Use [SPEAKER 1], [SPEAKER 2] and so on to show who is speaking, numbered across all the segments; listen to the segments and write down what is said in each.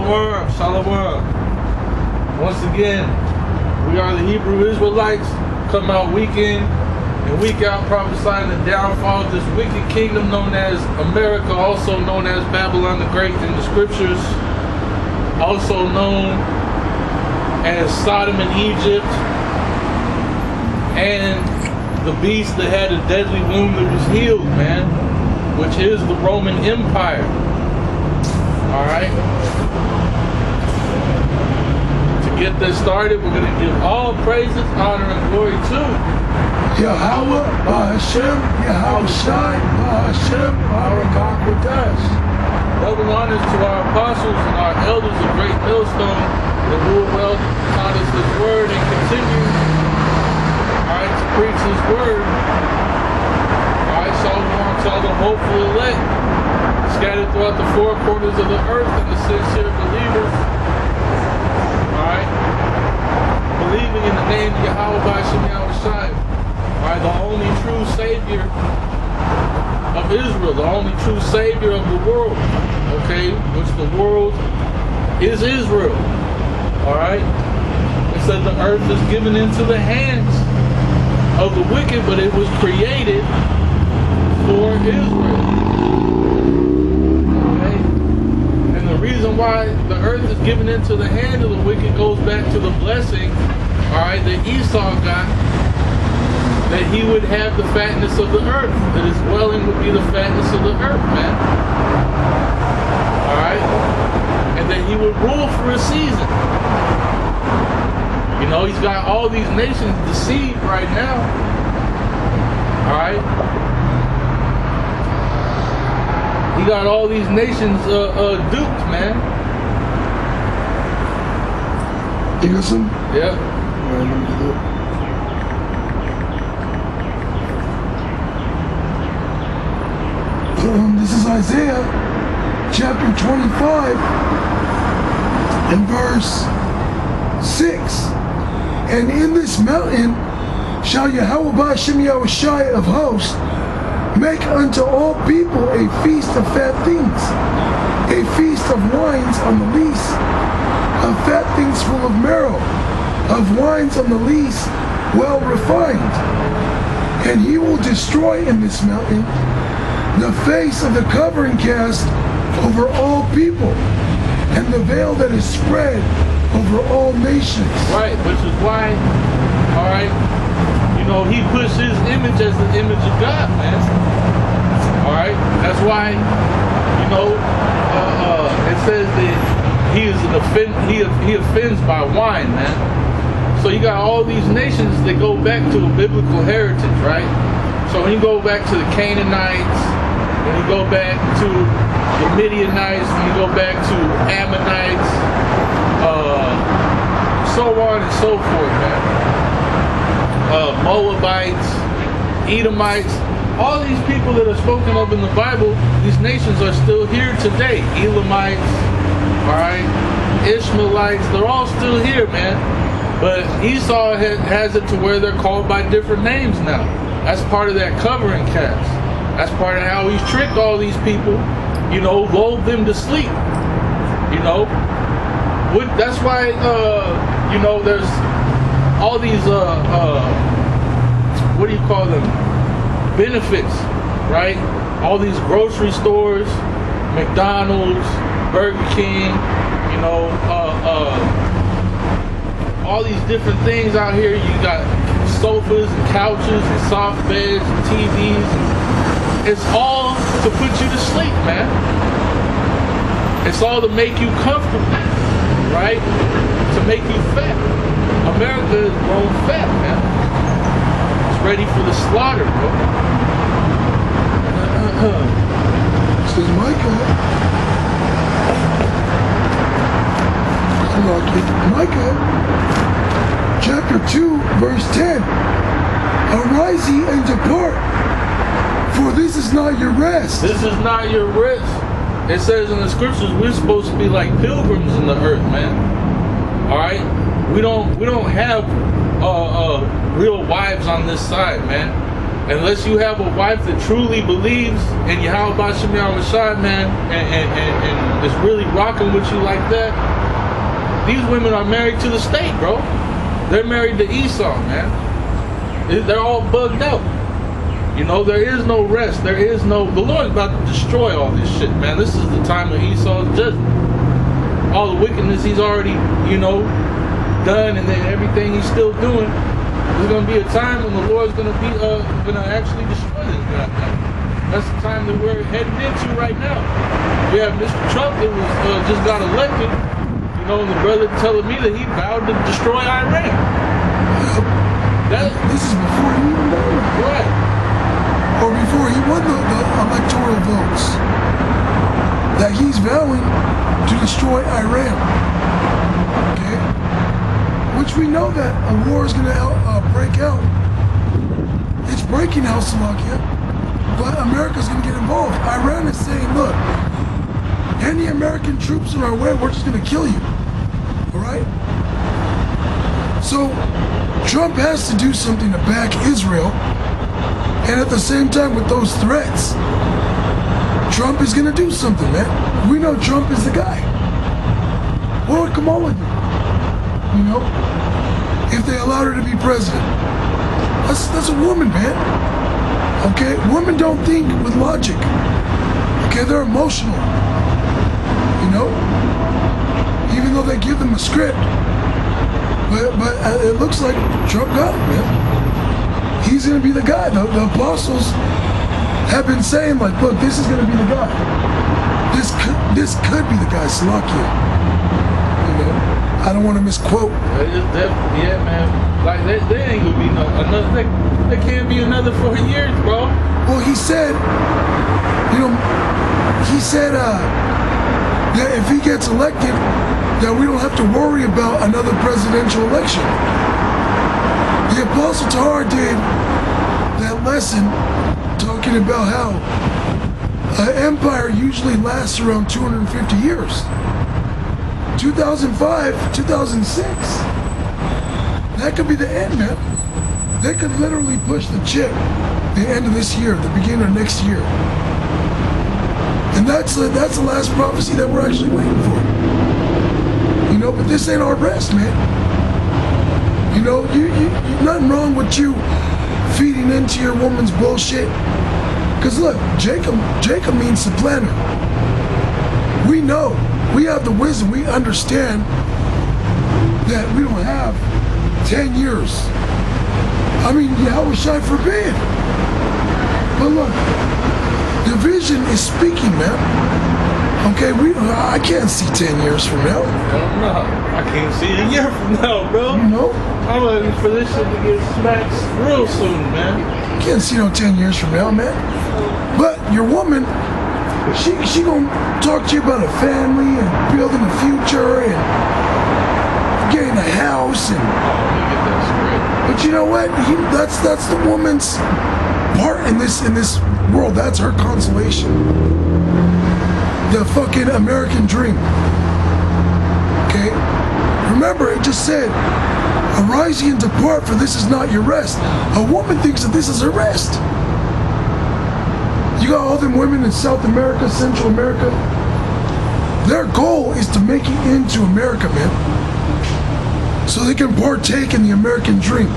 [SPEAKER 1] Shalom, shalom. Once again, we are the Hebrew Israelites, come out week in and week out prophesying the downfall of this wicked kingdom known as America, also known as Babylon the Great in the scriptures, also known as Sodom and Egypt, and the beast that had a deadly wound that was healed, man, which is the Roman Empire. Alright? To get this started, we're going to give all praises, honor, and glory to
[SPEAKER 2] Yahweh, Ba'Hashem, Yahushai, Ba'Hashem, Barakah Kodesh.
[SPEAKER 1] double honors to our apostles and our elders of great millstone that rule well taught us his word and continue, alright, to preach his word. Alright, so we want to all the hopeful elect scattered throughout the four corners of the earth and the sincere believers. Alright? Believing in the name of Yahweh Ba'Hashem Yahushai. Alright, the only true Savior of Israel, the only true Savior of the world. Okay? Which the world is Israel. Alright? It said the earth is given into the hands of the wicked, but it was created for Israel. The reason why the earth is given into the hand of the wicked goes back to the blessing, alright, that Esau got, that he would have the fatness of the earth, that his dwelling would be the fatness of the earth, man. Alright? And that he would rule for a season. You know, he's got all these nations deceived right now. Alright? He got all these nations duped, man.
[SPEAKER 2] You got some?
[SPEAKER 1] Yeah.
[SPEAKER 2] Alright, let me do it. This is Isaiah chapter 25 and verse 6. And in this mountain shall Yahweh Ba'Hashem Yahushai of hosts make unto all people a feast of fat things, a feast of wines on the lees, of fat things full of marrow, of wines on the lees well refined. And he will destroy in this mountain the face of the covering cast over all people, and the veil that is spread over all nations.
[SPEAKER 1] Right, which is why, alright, you know, he puts his image as the image of God, man. Alright? That's why, you know, it says that he offends by wine, man. So you got all these nations that go back to a biblical heritage, right? So when you go back to the Canaanites, when you go back to the Midianites, when you go back to Ammonites, so on and so forth, man. Moabites, Edomites, all these people that are spoken of in the Bible, these nations are still here today. Elamites, alright, Ishmaelites, they're all still here, man. But Esau has it to where they're called by different names now. That's part of that covering cast. That's part of how he's tricked all these people, you know, lulled them to sleep. You know? That's why, you know, there's all these, what do you call them? Benefits, right? All these grocery stores, McDonald's, Burger King, you know, all these different things out here. You got sofas and couches and soft beds and TVs. It's all to put you to sleep, man. It's all to make you comfortable, right? To make you fat. America is grown fat, man. It's ready for the slaughter, bro.
[SPEAKER 2] This is Micah. Micah, chapter 2, verse 10. Arise ye and depart, for this is not your rest.
[SPEAKER 1] This is not your rest. It says in the scriptures we're supposed to be like pilgrims in the earth, man. All right, we don't have real wives on this side, man. unless you have a wife that truly believes in Yahweh Shem Yahushua, man, and is really rocking with you like that, these women are married to the state, bro. They're married to Esau, man. They're all bugged out. You know, there is no rest. There is no... The Lord's about to destroy all this shit, man. This is the time of Esau's judgment. All the wickedness he's already, you know, done, and then everything he's still doing. There's going to be a time when the Lord's going to be going to actually destroy this guy. That's the time that we're heading into right now. We have Mr. Trump that was just got elected, you know, and the brother telling me that he vowed to destroy Iran.
[SPEAKER 2] This is before he even won.
[SPEAKER 1] Right.
[SPEAKER 2] Or before he won the electoral votes. That he's vowing to destroy Iran. Okay? Which we know that a war is going to break out. It's breaking out, Slovakia. But America's going to get involved. Iran is saying, look, any American troops in our way, we're just going to kill you. Alright? So, Trump has to do something to back Israel. And at the same time, with those threats, Trump is going to do something, man. We know Trump is the guy. What would Kamala do? You know? If they allowed her to be president. That's a woman, man. Okay? Women don't think with logic. Okay? They're emotional. You know? Even though they give them a script. But it looks like Trump got it, man. He's going to be the guy. The apostles have been saying, like, look, this is going to be the guy. This could be the guy, Salakia. You know? I don't want to misquote.
[SPEAKER 1] Yeah, man. Like, there ain't going to be another. There can't be another 4 years, bro.
[SPEAKER 2] Well, he said, that if he gets elected, that we don't have to worry about another presidential election. The Apostle Tahar did that lesson talking about how an empire usually lasts around 250 years. 2005, 2006, that could be the end, man. They could literally push the chip the end of this year, the beginning of next year. And that's the last prophecy that we're actually waiting for. You know, but this ain't our rest, man. You know, nothing wrong with you feeding into your woman's bullshit. Because look, Jacob means supplanter. We know, we have the wisdom, we understand that we don't have 10 years. I mean, Yahweh Shai forbid. But look, the vision is speaking, man. Okay, I can't see 10 years from now.
[SPEAKER 1] Hell no. I can't see a year from now, bro.
[SPEAKER 2] You know?
[SPEAKER 1] I'm waiting for this shit to get smacked real soon, man.
[SPEAKER 2] You can't see no 10 years from now, man. But your woman, she gonna talk to you about a family and building a future and getting a house and.
[SPEAKER 1] Oh, let me get that straight.
[SPEAKER 2] But you know what? That's the woman's part in this world. That's her consolation. The fucking American dream. Okay? Remember, it just said, arise ye and depart, for this is not your rest. A woman thinks that this is her rest. You got all them women in South America, Central America. Their goal is to make it into America, man. So they can partake in the American dream.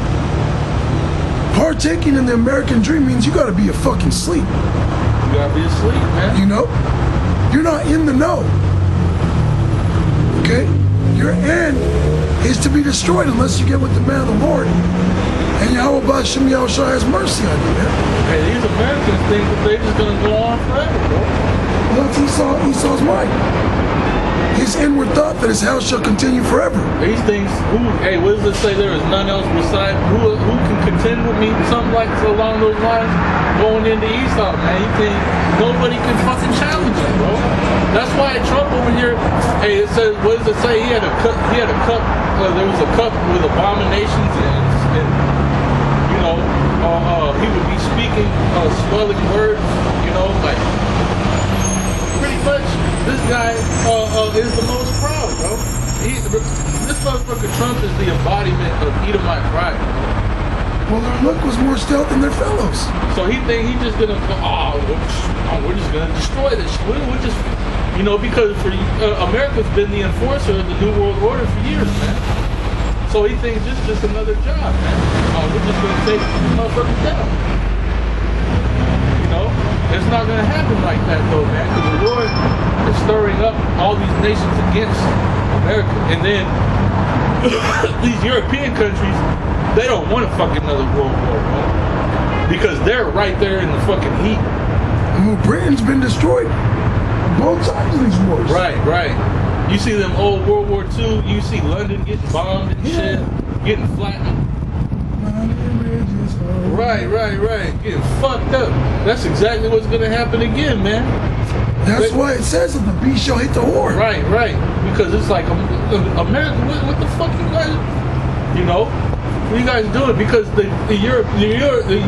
[SPEAKER 2] Partaking in the American dream means you gotta be a fucking sleep.
[SPEAKER 1] You gotta be asleep, man.
[SPEAKER 2] You know? You're not in the know. Okay? Your end is to be destroyed unless you get with the man of the Lord. And Yahweh B'Shem Yahushua has mercy on you, man.
[SPEAKER 1] Hey, these Americans think that they're just gonna go on forever, bro.
[SPEAKER 2] Well, that's Esau's mind. His inward thought that his house shall continue forever.
[SPEAKER 1] These things, what does it say? There is none else beside who can contend with me? Something like along those lines. Going into Esau, man, you think nobody can fucking challenge him, bro. That's why Trump over here. Hey, it says, what does it say? He had a cup. There was a cup with abominations and you know, he would be speaking swelling words. You know, like pretty much. This guy is the most proud, bro. This motherfucker Trump is the embodiment of Edomite pride.
[SPEAKER 2] Well, their look was more stealth than their fellows.
[SPEAKER 1] So he think he's just gonna go, we're just gonna destroy this. We're just, because for America's been the enforcer of the New World Order for years, man. So he thinks this is just another job, man. We're just gonna take these motherfuckers down. It's not gonna happen like that though, man, because the Lord is stirring up all these nations against America, and then these European countries, they don't want to fuck another world war, man, because they're right there in the fucking heat.
[SPEAKER 2] Well, Britain's been destroyed both times of these wars.
[SPEAKER 1] Right. You see them old World War II, you see London getting bombed and shit, getting flattened. Right. Getting fucked up. That's exactly what's gonna happen again, man.
[SPEAKER 2] That's why it says that the beast shall hit the horn.
[SPEAKER 1] Right. Because it's like, America, what the fuck you guys, what are you guys doing? Because the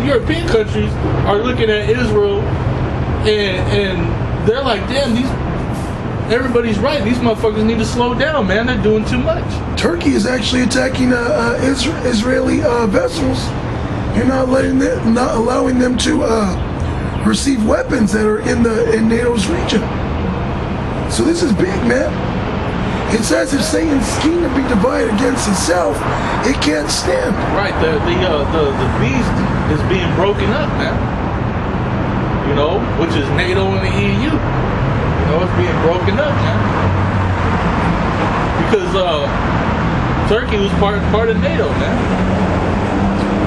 [SPEAKER 1] European countries are looking at Israel and they're like, damn, everybody's right. These motherfuckers need to slow down, man. They're doing too much.
[SPEAKER 2] Turkey is actually attacking Israeli vessels and not allowing them to receive weapons that are in NATO's region. So this is big, man. It says if Satan's scheme to be divided against itself, it can't stand.
[SPEAKER 1] Right. The beast is being broken up, man. Which is NATO and the EU. It's being broken up, man. Because Turkey was part of NATO, man.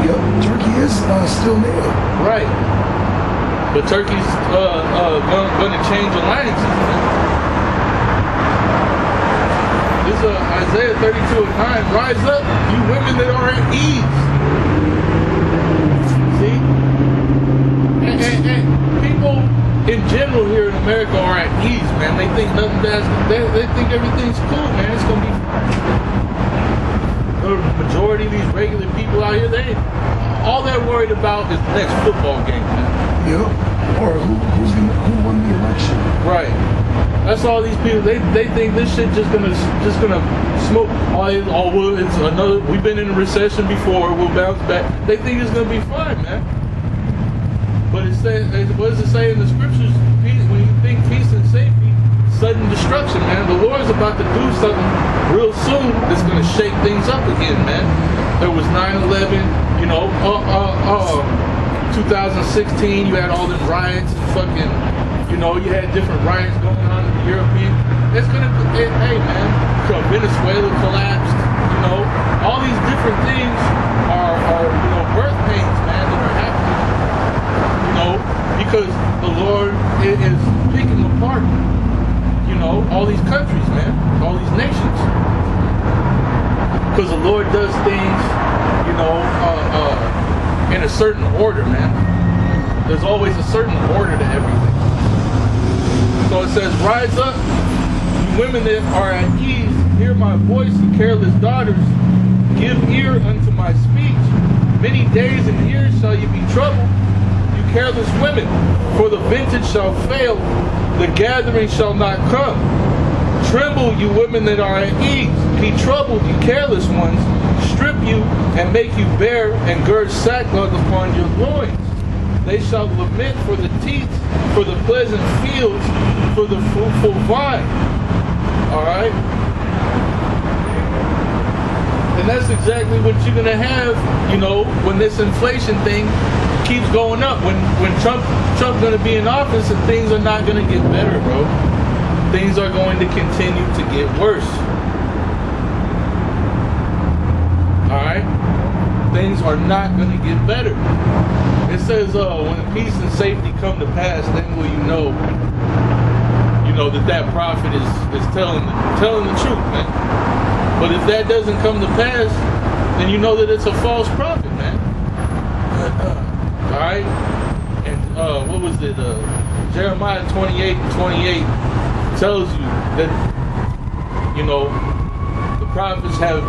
[SPEAKER 2] Yep, Turkey is still NATO.
[SPEAKER 1] Right. But Turkey's going to change alliances, man. This is Isaiah 32:9. Rise up, you women that are at ease. See? And people in general here in America are at ease, man. They think nothing bad's they think everything's cool, man. It's gonna be fine. The majority of these regular people out here, all they're worried about is the next football game, man.
[SPEAKER 2] Yep. Or who won the election.
[SPEAKER 1] Right. That's all these people. They think this shit just gonna smoke. It's another. We've been in a recession before. We'll bounce back. They think it's gonna be fine, man. But what does it say in the scriptures? When you think peace and safety, sudden destruction, man. The Lord's about to do something real soon that's going to shake things up again, man. There was 9/11, 2016, you had all them riots and fucking, you had different riots going on in the European. Hey, man, Venezuela collapsed, all these different things are birth pains, man, that are happening. Because the Lord is picking apart, all these countries, man, all these nations. Because the Lord does things, in a certain order, man. There's always a certain order to everything. So it says, rise up, you women that are at ease, hear my voice, you careless daughters, give ear unto my speech. Many days and years shall you be troubled, careless women, for the vintage shall fail, the gathering shall not come. Tremble, you women that are at ease. Be troubled, you careless ones. Strip you and make you bare, and gird sackcloth upon your loins. They shall lament for the teeth, for the pleasant fields, for the fruitful vine. All right? And that's exactly what you're going to have, when this inflation thing keeps going up. When Trump's going to be in office, and things are not going to get better, bro. Things are going to continue to get worse. Alright? Things are not going to get better. It says, when peace and safety come to pass, then will you know that prophet is telling the truth, man. But if that doesn't come to pass, then you know that it's a false prophet, man. Alright? And what was it? Jeremiah 28:28 tells you that, the prophets have,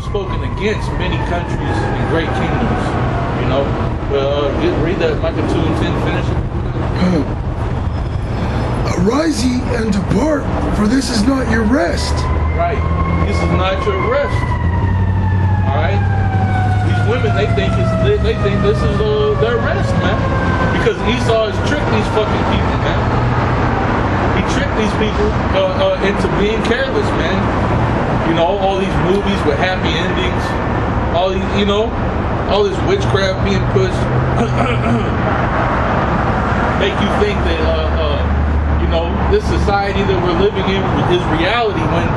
[SPEAKER 1] spoken against many countries and great kingdoms, read that Micah 2:10, finish it.
[SPEAKER 2] Arise ye and depart, for this is not your rest.
[SPEAKER 1] Right. This is not your rest. Alright? He's women, they think this is their rest, man. Because Esau has tricked these fucking people, man. He tricked these people into being careless, man. You know, all these movies with happy endings, all these, you know, all this witchcraft being pushed, make you think that you know, this society that we're living in is reality, when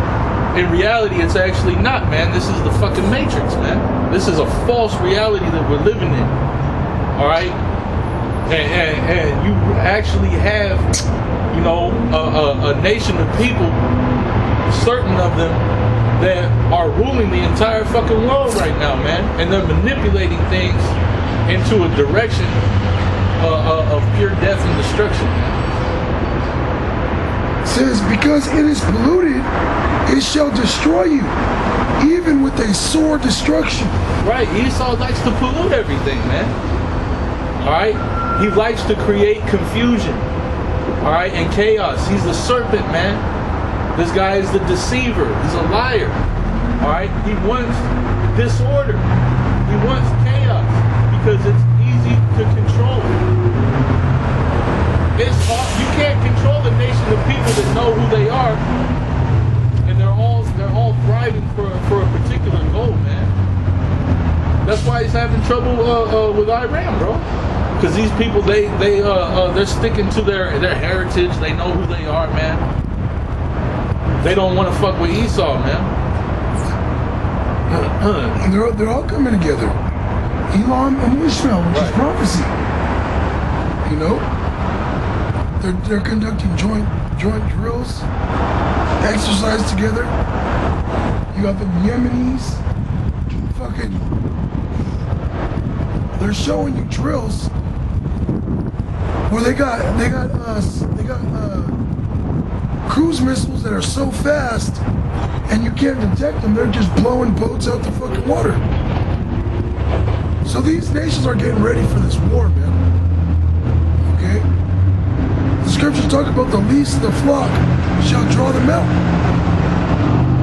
[SPEAKER 1] in reality it's actually not, man. This is the fucking Matrix, man. This is a false reality that we're living in. All right, and you actually have, you know, a nation of people, certain of them, that are ruling the entire fucking world right now, man, and they're manipulating things into a direction of pure death and destruction, man.
[SPEAKER 2] It says, because it is polluted, it shall destroy you, even with a sore destruction.
[SPEAKER 1] Right, Esau likes to pollute everything, man. All right, he likes to create confusion, all right, and chaos. He's the serpent, man. This guy is the deceiver. He's a liar. All right? He wants disorder. He wants chaos because it's easy to control. It's hard. You can't control a nation of people that know who they are, and they're all thriving for a particular goal, man. That's why he's having trouble with Iran, bro. Because these people, they're sticking to their heritage. They know who they are, man. They don't want to fuck with Esau, man.
[SPEAKER 2] They're all coming together. Elam and Ishmael, which is prophecy. You know, they're conducting joint drills, exercise together. You got the Yemenis, fucking. They're showing you drills where they got cruise missiles that are so fast and you can't detect them. They're just blowing boats out the fucking water. So these nations are getting ready for this war, man. Okay? The scriptures talk about the least of the flock shall draw them out.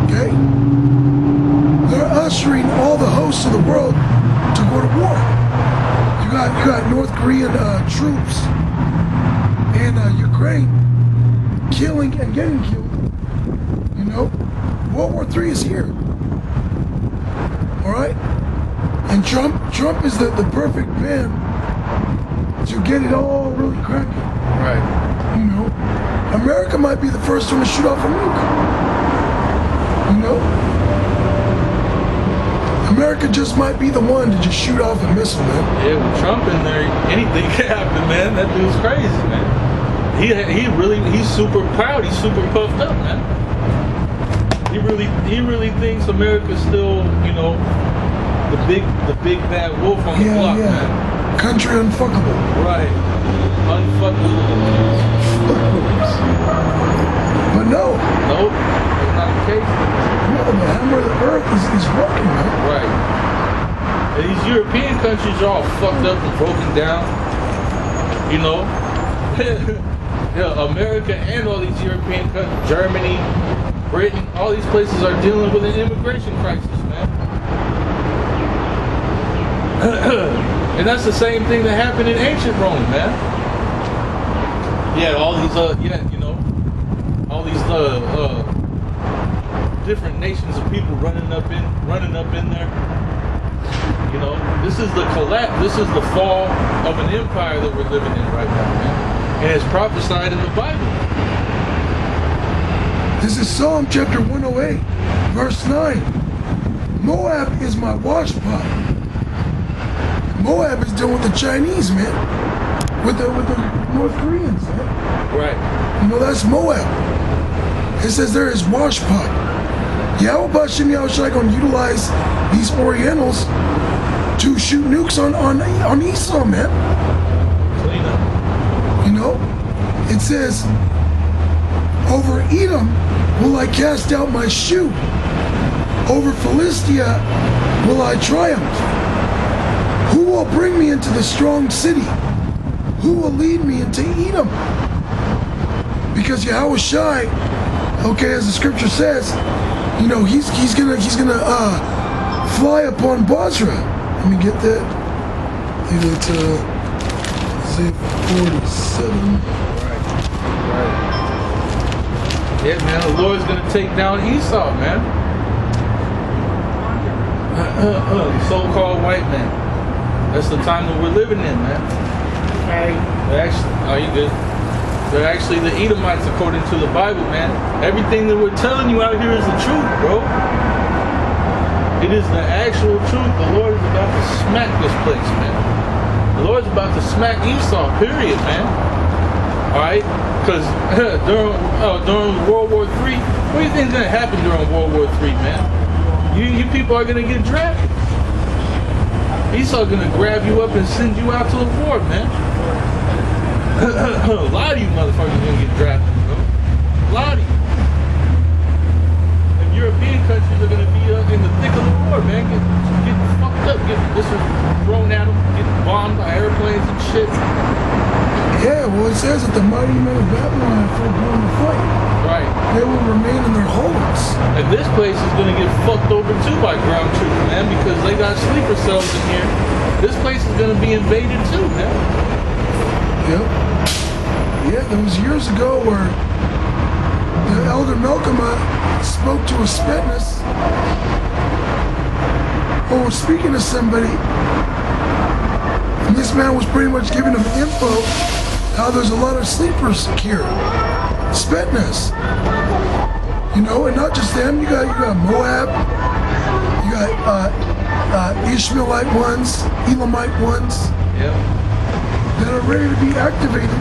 [SPEAKER 2] Okay? They're ushering all the hosts of the world to go to war. You got North Korean troops in Ukraine killing and getting killed. You know, World War III is here. All right, and Trump is the perfect man to get it all really cracking.
[SPEAKER 1] Right.
[SPEAKER 2] You know, America might be the first one to shoot off a nuke. You know, America just might be the one to just shoot off a missile, man.
[SPEAKER 1] Yeah, with Trump in there, anything can happen, man. That dude's crazy, man. He's super proud. He's super puffed up, man. He really thinks America's still, you know, the big bad wolf on the block, man.
[SPEAKER 2] Country unfuckable.
[SPEAKER 1] Right. Unfuckable.
[SPEAKER 2] But no.
[SPEAKER 1] Nope. That's not the case.
[SPEAKER 2] No, the hammer of the earth is working, man.
[SPEAKER 1] Right. And these European countries are all fucked up and broken down. You know? Yeah, America and all these European countries, Germany, Britain, all these places are dealing with an immigration crisis, man. And that's the same thing that happened in ancient Rome, man. Yeah, all these, you know, all these different nations of people running up in there. You know, this is the collapse. This is the fall of an empire that we're living in right now, man. And it's prophesied in the Bible.
[SPEAKER 2] This is Psalm chapter 108, verse 9. Moab is my wash pot. Moab is dealing with the Chinese, man. With the North Koreans, man.
[SPEAKER 1] Right.
[SPEAKER 2] You know, that's Moab. It says there is wash pot. Yahweh Bashem Yahushua going to utilize these Orientals to shoot nukes on Esau, man.
[SPEAKER 1] Clean up.
[SPEAKER 2] You know, it says, over Edom will I cast out my shoe. Over Philistia will I triumph. Who will bring me into the strong city? Who will lead me into Edom? Because Yahushua, okay, as the scripture says, you know, he's gonna fly upon Basra, Let me get that. I think it's Isaiah 47.
[SPEAKER 1] Right. Yeah, man, the Lord's going to take down Esau, man. The so-called white man. That's the time that we're living in, man. They're actually, are you good? They're actually the Edomites according to the Bible, man. Everything that we're telling you out here is the truth, bro. It is the actual truth. The Lord is about to smack this place, man. The Lord's about to smack Esau, period, man. Alright? Because during World War III, what do you think is going to happen during World War III, man? You people are going to get drafted. Esau's going to grab you up and send you out to the war, man. A lot of you motherfuckers are going to get drafted, bro. A lot of you. And European countries are going to be in the thick of the war, man. Getting fucked up, getting missiles thrown at them, getting bombed by airplanes and shit.
[SPEAKER 2] Yeah, well, it says that the mighty men of Babylon have forborne to fight.
[SPEAKER 1] Right.
[SPEAKER 2] They will remain in their homes.
[SPEAKER 1] And this place is going to get fucked over too by ground troops, man, because they got sleeper cells in here. This place is going to be invaded too, man.
[SPEAKER 2] Yep. Yeah, there was years ago where the elder Melchimah spoke to a Spetnus, or was speaking to somebody, and this man was pretty much giving them info how there's a lot of sleepers here. Spetnus. You know, and not just them, you got Moab, you got Ishmaelite ones, Elamite ones,
[SPEAKER 1] Yep.
[SPEAKER 2] that are ready to be activated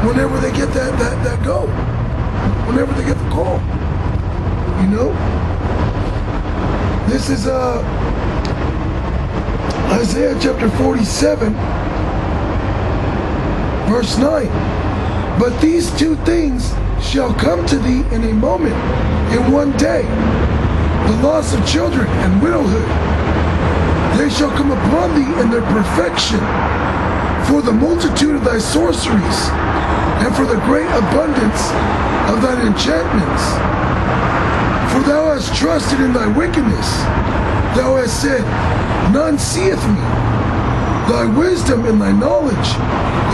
[SPEAKER 2] whenever they get that go. Whenever they get the call. You know? This is Isaiah chapter 47, verse 9. But these two things shall come to thee in a moment, in one day, the loss of children and widowhood. They shall come upon thee in their perfection, for the multitude of thy sorceries, and for the great abundance of thine enchantments. For thou hast trusted in thy wickedness. Thou hast said, none seeth me. Thy wisdom and thy knowledge,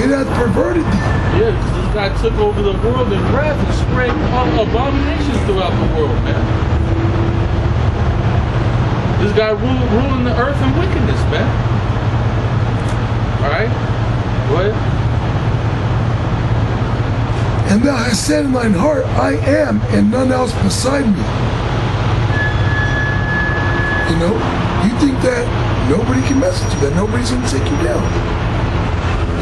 [SPEAKER 2] it hath perverted thee.
[SPEAKER 1] Yeah, because this guy took over the world in wrath and spread abominations throughout the world, man. This guy ruling the earth in wickedness, man. Alright? Go ahead.
[SPEAKER 2] And thou hast said in thine heart, I am, and none else beside me. You know, you think that nobody can mess with you, that nobody's going to take you down.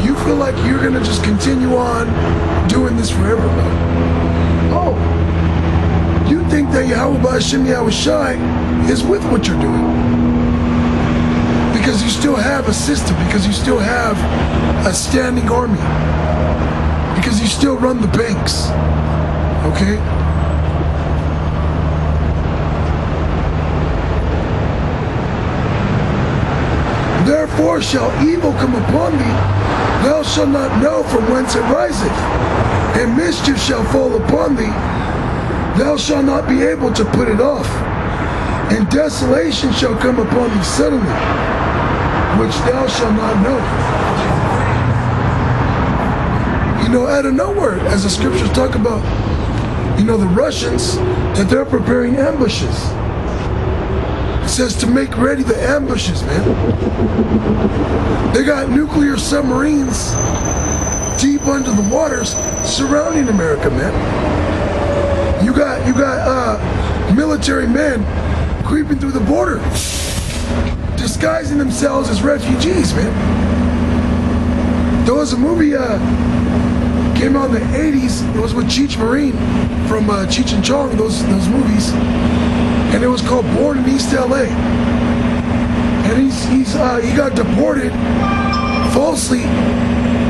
[SPEAKER 2] You feel like you're going to just continue on doing this forever, man. Oh, you think that Yahweh B'Hashem Yahweh Shai is with what you're doing. Because you still have a system, because you still have a standing army. Because you still run the banks, okay? Therefore shall evil come upon thee, thou shalt not know from whence it riseth, and mischief shall fall upon thee, thou shalt not be able to put it off, and desolation shall come upon thee suddenly, which thou shalt not know. You know, out of nowhere, as the scriptures talk about, you know, the Russians, that they're preparing ambushes. It says to make ready the ambushes, man. They got nuclear submarines deep under the waters surrounding America, man. You got military men creeping through the border, disguising themselves as refugees, man. There was a movie, came out in the 80s. It was with Cheech Marine from Cheech and Chong, those movies, and it was called Born in East LA. And he got deported falsely,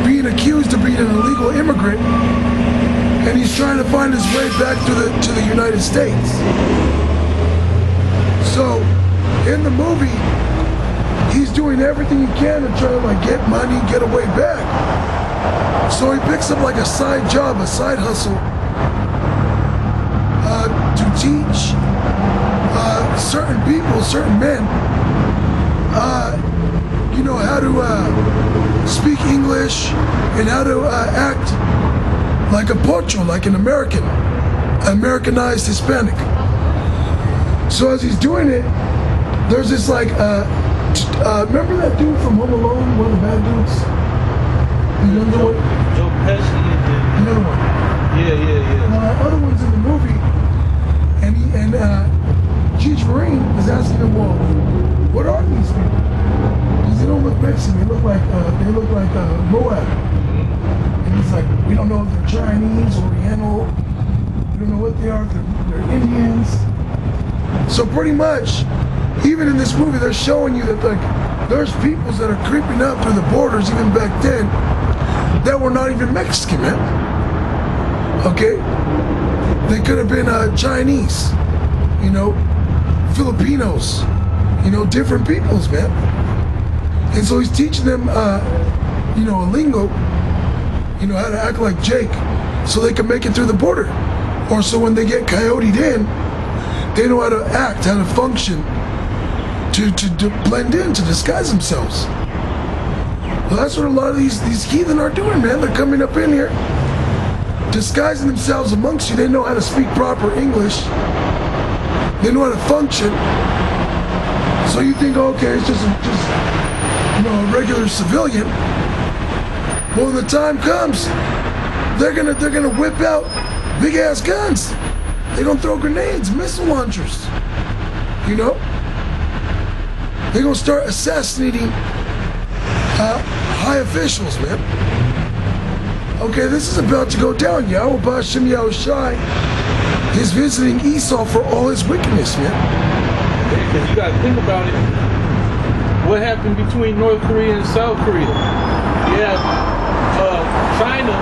[SPEAKER 2] being accused of being an illegal immigrant, and he's trying to find his way back to the United States. So in the movie, he's doing everything he can to try to like get money, get away back. So he picks up like a side job, a side hustle, to teach certain people, certain men, you know, how to speak English and how to act like a pocho, like an Americanized Hispanic. So as he's doing it, there's this like, remember that dude from Home Alone, one of the bad dudes? The younger one?
[SPEAKER 1] Joe Pesci.
[SPEAKER 2] The other one.
[SPEAKER 1] Yeah.
[SPEAKER 2] Well, the other one's in the movie, and Cheech Marine is asking him, well, what are these people? Because they don't look Mexican. They look like Moab. And he's like, we don't know if they're Chinese, Oriental. We don't know what they are. They're Indians. So pretty much, even in this movie, they're showing you that like there's peoples that are creeping up through the borders even back then that were not even Mexican, man. Okay, they could have been Chinese, you know, Filipinos, you know, different peoples, man. And so he's teaching them, you know, a lingo, you know, how to act like Jake, so they can make it through the border, or so when they get coyoted in, they know how to act, how to function, to blend in, to disguise themselves. Well, that's what a lot of these heathen are doing, man. They're coming up in here, disguising themselves amongst you. They know how to speak proper English. They know how to function. So you think, okay, it's just you know, a regular civilian. Well, when the time comes, they're gonna whip out big ass guns. They're gonna throw grenades, missile launchers. You know? They're gonna start assassinating high officials, man. Okay, this is about to go down. Yahweh B'Shem Yahushai is visiting Esau for all his wickedness, man.
[SPEAKER 1] Because you gotta think about it. What happened between North Korea and South Korea? You have China,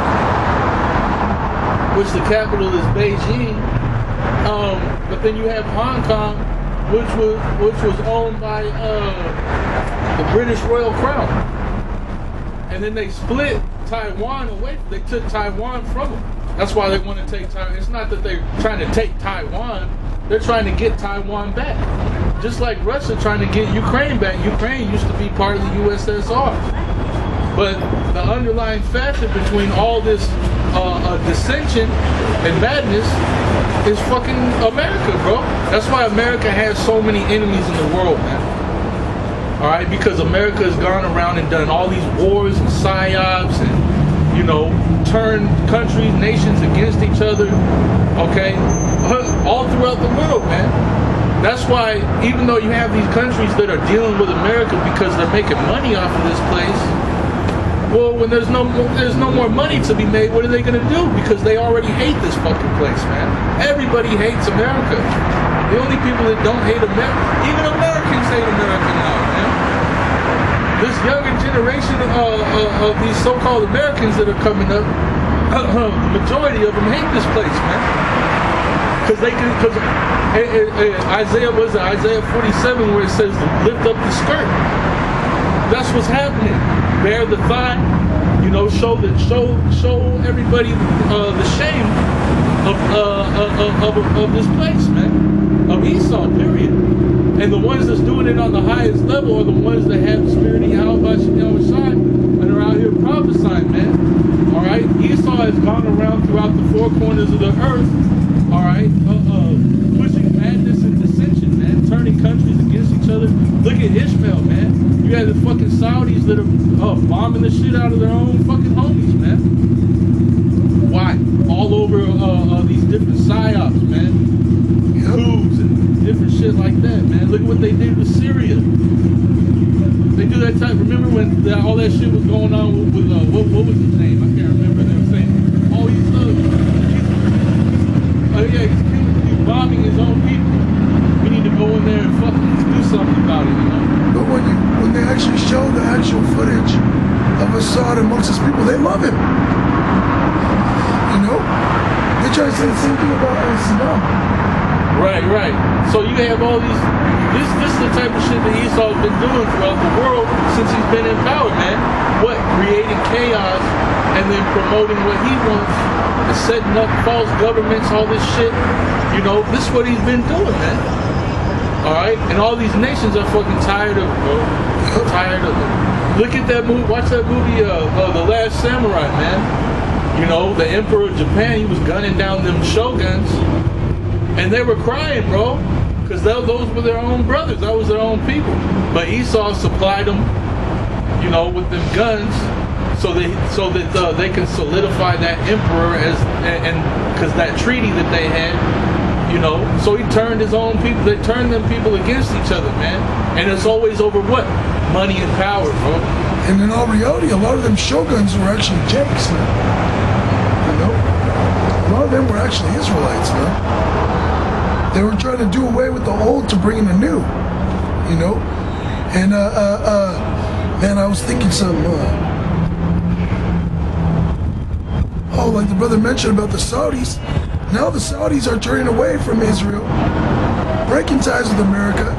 [SPEAKER 1] which the capital is Beijing, but then you have Hong Kong, which was owned by the British Royal Crown, and then they split Taiwan away. They took Taiwan from them. That's why they want to take Taiwan. It's not that they're trying to take Taiwan. They're trying to get Taiwan back. Just like Russia trying to get Ukraine back. Ukraine used to be part of the USSR. But the underlying facet between all this dissension and madness is fucking America, bro. That's why America has so many enemies in the world, man. All right, because America has gone around and done all these wars and psyops and, you know, turned countries, nations against each other, okay, all throughout the world, man. That's why, even though you have these countries that are dealing with America because they're making money off of this place, well, when there's no more money to be made, what are they gonna do? Because they already hate this fucking place, man. Everybody hates America. The only people that don't hate America, even Americans hate America now, man. This younger generation of these so-called Americans that are coming up, the majority of them hate this place, man. Because Isaiah 47 where it says lift up the skirt. That's what's happening. Bear the thigh, you know, show everybody the shame of this place, man, of Esau, period. And the ones that's doing it on the highest level are the ones that have the spirit of Yahweh and are out here prophesying, man. All right, Esau has gone around throughout the four corners of the earth, all right, pushing madness and dissension, man, turning countries against each other. Look at Ishmael, man. You got the fucking Saudis that are bombing the shit out of their own fucking homies, man. Why? All over these different psyops, man. Coups and different shit like that, man. Look at what they did with Syria. They do that type. Remember when all that shit was going on with what was his name? I can't remember. They were saying, oh, he's bombing his own people. We need to go in there and fucking do something about it, you know.
[SPEAKER 2] But when they actually show the actual footage of Assad amongst his people, they love him. You know? They try to say the same thing about Saddam.
[SPEAKER 1] Right. So you have all these. This is the type of shit that Esau's been doing throughout the world since he's been in power, man. What? Creating chaos and then promoting what he wants and setting up false governments, all this shit. You know, this is what he's been doing, man. All right, and all these nations are fucking tired of it, bro. Tired of it. Look at that movie. Watch that movie, The Last Samurai, man. You know, the Emperor of Japan. He was gunning down them shoguns, and they were crying, bro, because those were their own brothers. That was their own people. But Esau supplied them, you know, with them guns, so that they can solidify that emperor and because that treaty that they had. You know, so he turned his own people. They turned them people against each other, man. And it's always over what? Money and power, bro.
[SPEAKER 2] And in all reality, a lot of them shoguns were actually Jakes, man. You know, a lot of them were actually Israelites, man. They were trying to do away with the old to bring in the new. You know, and man, I was thinking something. Like the brother mentioned about the Saudis. Now the Saudis are turning away from Israel, breaking ties with America,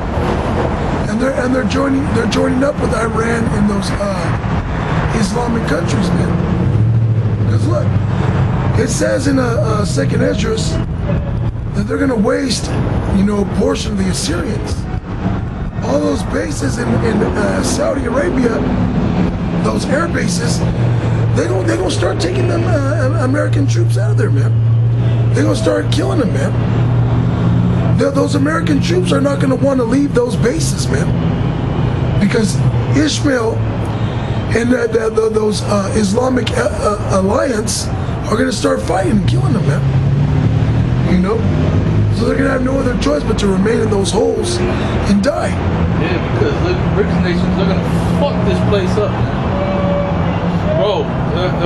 [SPEAKER 2] and they're joining up with Iran and those Islamic countries, man. Because look, it says in Second Esdras that they're going to waste, you know, a portion of the Assyrians. All those bases in Saudi Arabia, those air bases, they're gonna start taking them American troops out of there, man. They're going to start killing them, man. Those American troops are not going to want to leave those bases, man. Because Ishmael and those Islamic alliance are going to start fighting and killing them, man. You know? So they're going to have no other choice but to remain in those holes and die.
[SPEAKER 1] Yeah, because the BRICS nations are going to fuck this place up, man. Bro,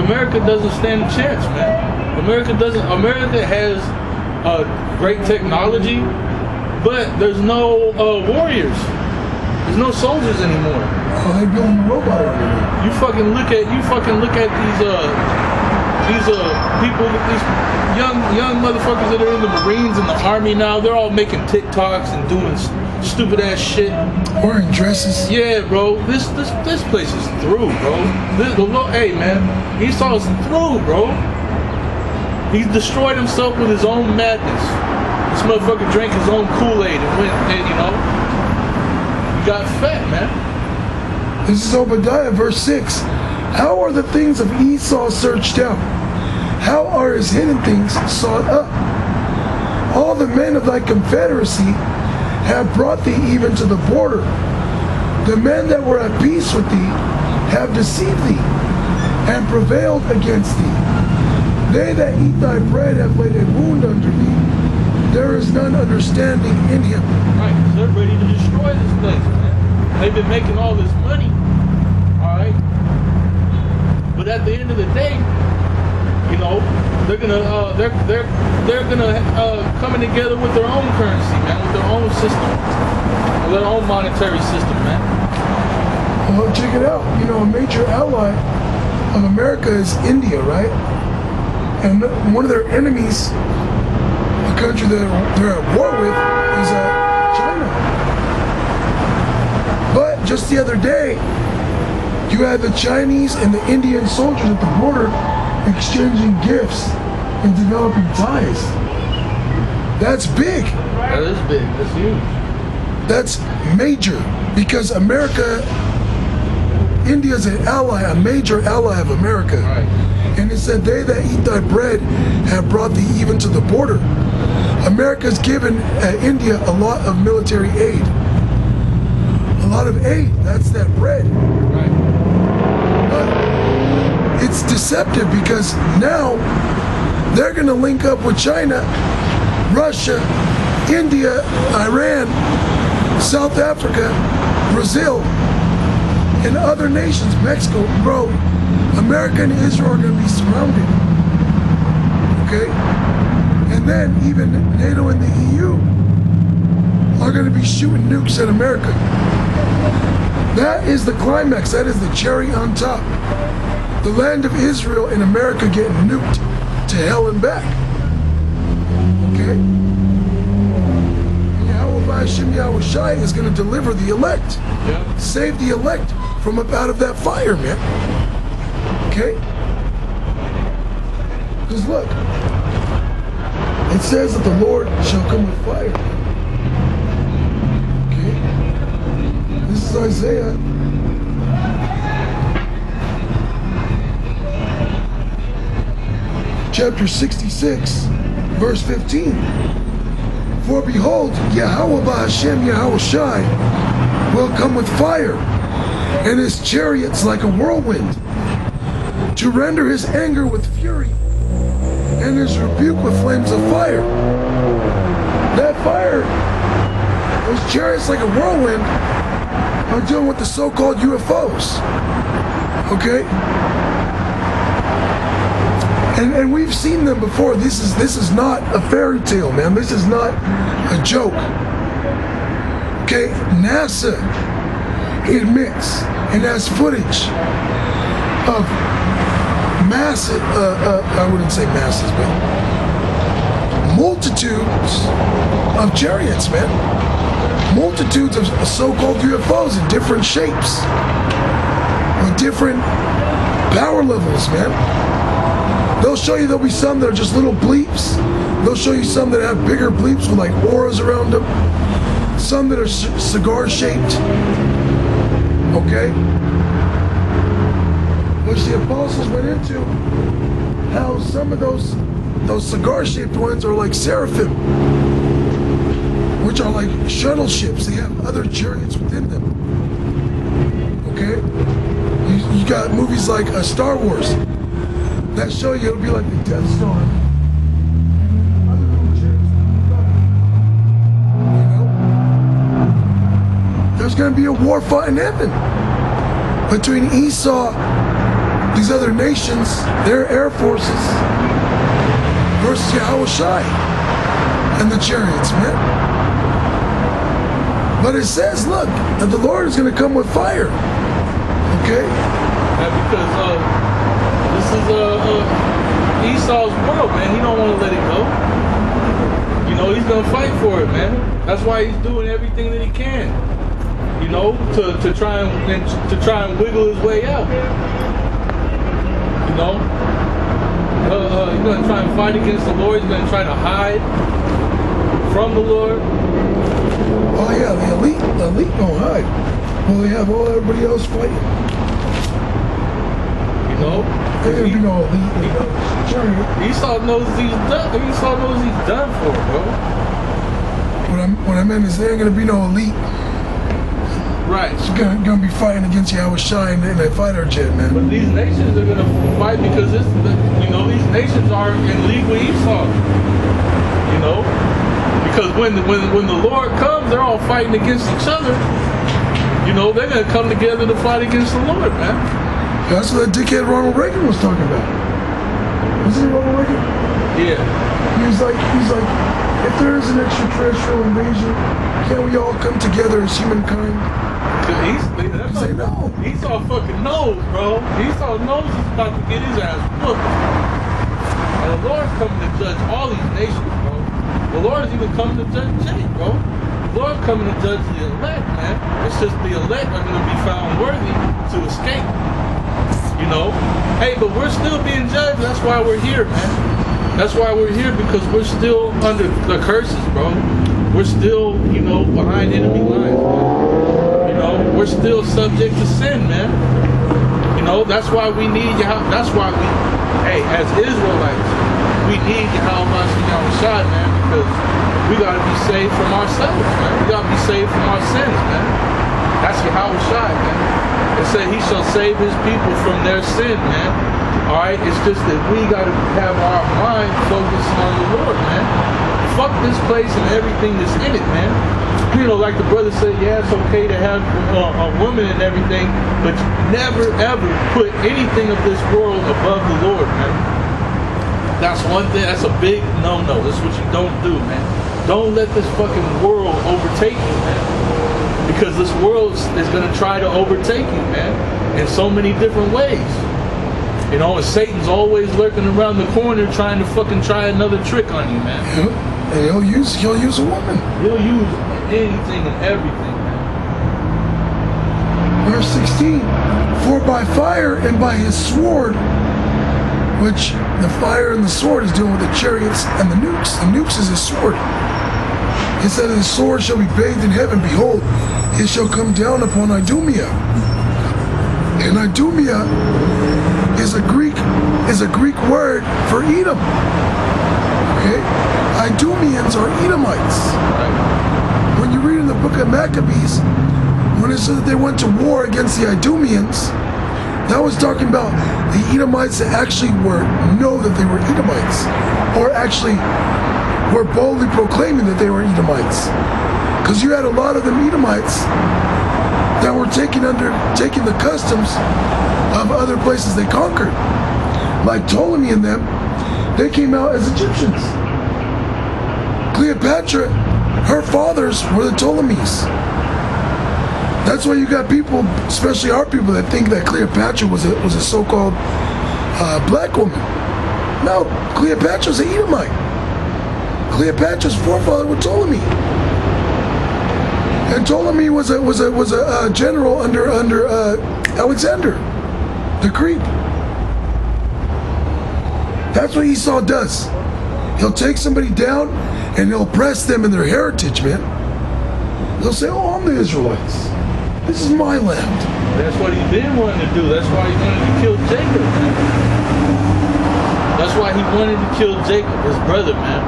[SPEAKER 1] America doesn't stand a chance, man. America has great technology, but there's no warriors. There's no soldiers anymore.
[SPEAKER 2] Oh, they're building a robot already.
[SPEAKER 1] You fucking look at these people, these young motherfuckers that are in the Marines and the Army now. They're all making TikToks and doing stupid ass shit.
[SPEAKER 2] Wearing dresses.
[SPEAKER 1] Yeah, bro. This place is through, bro. Hey, man, Esau's through, bro. He destroyed himself with his own madness. This motherfucker drank his own Kool-Aid and went, and, you know, he got fat, man.
[SPEAKER 2] This is Obadiah, verse 6. How are the things of Esau searched out? How are his hidden things sought up? All the men of thy confederacy have brought thee even to the border. The men that were at peace with thee have deceived thee and prevailed against thee. They that eat thy bread have laid a wound under thee. There is none understanding in him.
[SPEAKER 1] Right, because they're ready to destroy this place, man. They've been making all this money, all right? But at the end of the day, you know, they're gonna coming together with their own currency, man, with their own system, with their own monetary system, man.
[SPEAKER 2] Well, check it out. You know, a major ally of America is India, right? And one of their enemies, a country that they're at war with, is China. But just the other day, you had the Chinese and the Indian soldiers at the border exchanging gifts and developing ties. That's big.
[SPEAKER 1] That is big. That's huge.
[SPEAKER 2] That's major because India's an ally, a major ally of America.
[SPEAKER 1] Right.
[SPEAKER 2] And it said, they that eat thy bread have brought thee even to the border. America's given India a lot of military aid. A lot of aid. That's that bread.
[SPEAKER 1] Right.
[SPEAKER 2] But it's deceptive because now they're going to link up with China, Russia, India, Iran, South Africa, Brazil, and other nations, Mexico. Bro, America and Israel are going to be surrounded. Okay? And then even NATO and the EU are going to be shooting nukes at America. That is the climax. That is the cherry on top. The land of Israel and America getting nuked to hell and back. Okay? Yahweh Hashem Yahweh Shai is going to deliver the elect.
[SPEAKER 1] Yeah.
[SPEAKER 2] Save the elect from up out of that fire, man. Okay? Because look, it says that the Lord shall come with fire. is Isaiah chapter 66, verse 15. For behold, Yahweh Ba'Hashem Yahweh Shai will come with fire, and his chariots like a whirlwind, to render his anger with fury, and his rebuke with flames of fire. That fire, those chariots like a whirlwind, are dealing with the so-called UFOs. Okay? And we've seen them before. This is not a fairy tale, man. This is not a joke. Okay, NASA admits and has footage of massive, I wouldn't say masses, but multitudes of chariots, man. Multitudes of so-called UFOs in different shapes, with different power levels, man. They'll show you there'll be some that are just little bleeps. They'll show you some that have bigger bleeps with like auras around them. Some that are cigar shaped. Okay? Which the apostles went into. How some of those cigar shaped ones are like seraphim, which are like shuttle ships. They have other chariots within them. Okay? You got movies like Star Wars that show you it'll be like the Death Star. Other little chariots. You know? There's going to be a war fought in heaven between Esau, these other nations, their air forces, versus Yahweh Shai and the chariots, man. But it says, look, that the Lord is going to come with fire. Okay?
[SPEAKER 1] Yeah, because this is Esau's world, man. He don't want to let it go. You know, he's gonna fight for it, man. That's why he's doing everything that he can. You know, to try and wiggle his way out. You know, he's gonna try and fight against the Lord. He's gonna try to hide from the Lord.
[SPEAKER 2] Oh yeah, the elite don't hide. Well, they have everybody else fighting.
[SPEAKER 1] You know.
[SPEAKER 2] You know,
[SPEAKER 1] Esau knows he's done. Esau knows he's done for, bro.
[SPEAKER 2] What I meant is there ain't gonna be no elite.
[SPEAKER 1] Right.
[SPEAKER 2] It's gonna be fighting against Yahweh Shai and that fighter jet, man.
[SPEAKER 1] But these nations are gonna fight because these nations are in league with Esau. You know, because when the Lord comes, they're all fighting against each other. You know, they're gonna come together to fight against the Lord, man.
[SPEAKER 2] That's what that dickhead Ronald Reagan was talking about. Wasn't it Ronald Reagan?
[SPEAKER 1] Yeah.
[SPEAKER 2] He's like, if there is an extraterrestrial invasion, can't we all come together as humankind?
[SPEAKER 1] Say no. Esau fucking knows, bro. Esau knows he's about to get his ass whooped. And the Lord's coming to judge all these nations, bro. The Lord is even coming to judge Jake, bro. The Lord's coming to judge the elect, man. It's just the elect are going to be found worthy to escape. You know, hey, but we're still being judged. That's why we're here, man. That's why we're here, because we're still under the curses, bro. We're still, you know, behind enemy lines, man. You know, we're still subject to sin, man. You know, that's why we need Yahweh. That's why as Israelites, we need Yahweh Shai, man, because we got to be saved from ourselves, man. We got to be saved from our sins, man. That's Yahweh Shai, man. It said he shall save his people from their sin, man. Alright? It's just that we gotta have our mind focused on the Lord, man. Fuck this place and everything that's in it, man. You know, like the brother said, yeah, it's okay to have a woman and everything, but never ever put anything of this world above the Lord, man. That's one thing, that's a big no-no. That's what you don't do, man. Don't let this fucking world overtake you, man. Because this world is going to try to overtake you, man, in so many different ways. You know, and Satan's always lurking around the corner trying to fucking try another trick on you, man.
[SPEAKER 2] And he'll use a woman.
[SPEAKER 1] He'll use anything and everything, man.
[SPEAKER 2] Verse 16, for by fire and by his sword, which the fire and the sword is dealing with the chariots and the nukes. The nukes is his sword. It said, the sword shall be bathed in heaven. Behold, it shall come down upon Idumea. And Idumea is a Greek word for Edom. Okay? Idumeans are Edomites. When you read in the book of Maccabees, when it said that they went to war against the Idumeans, that was talking about the Edomites that actually know that they were Edomites, or actually were boldly proclaiming that they were Edomites. Because you had a lot of them Edomites that were taking the customs of other places they conquered. Like Ptolemy and them, they came out as Egyptians. Cleopatra, her fathers were the Ptolemies. That's why you got people, especially our people, that think that Cleopatra was a so-called black woman. No, Cleopatra's an Edomite. Cleopatra's forefather was Ptolemy, and Ptolemy was a general under Alexander the Greek. That's what Esau does. He'll take somebody down and he'll oppress them in their heritage, man. They'll say, "Oh, I'm the Israelites. This is my land."
[SPEAKER 1] That's what he been wanting to do. That's why he wanted to kill Jacob, man. That's why he wanted to kill Jacob, his brother, man.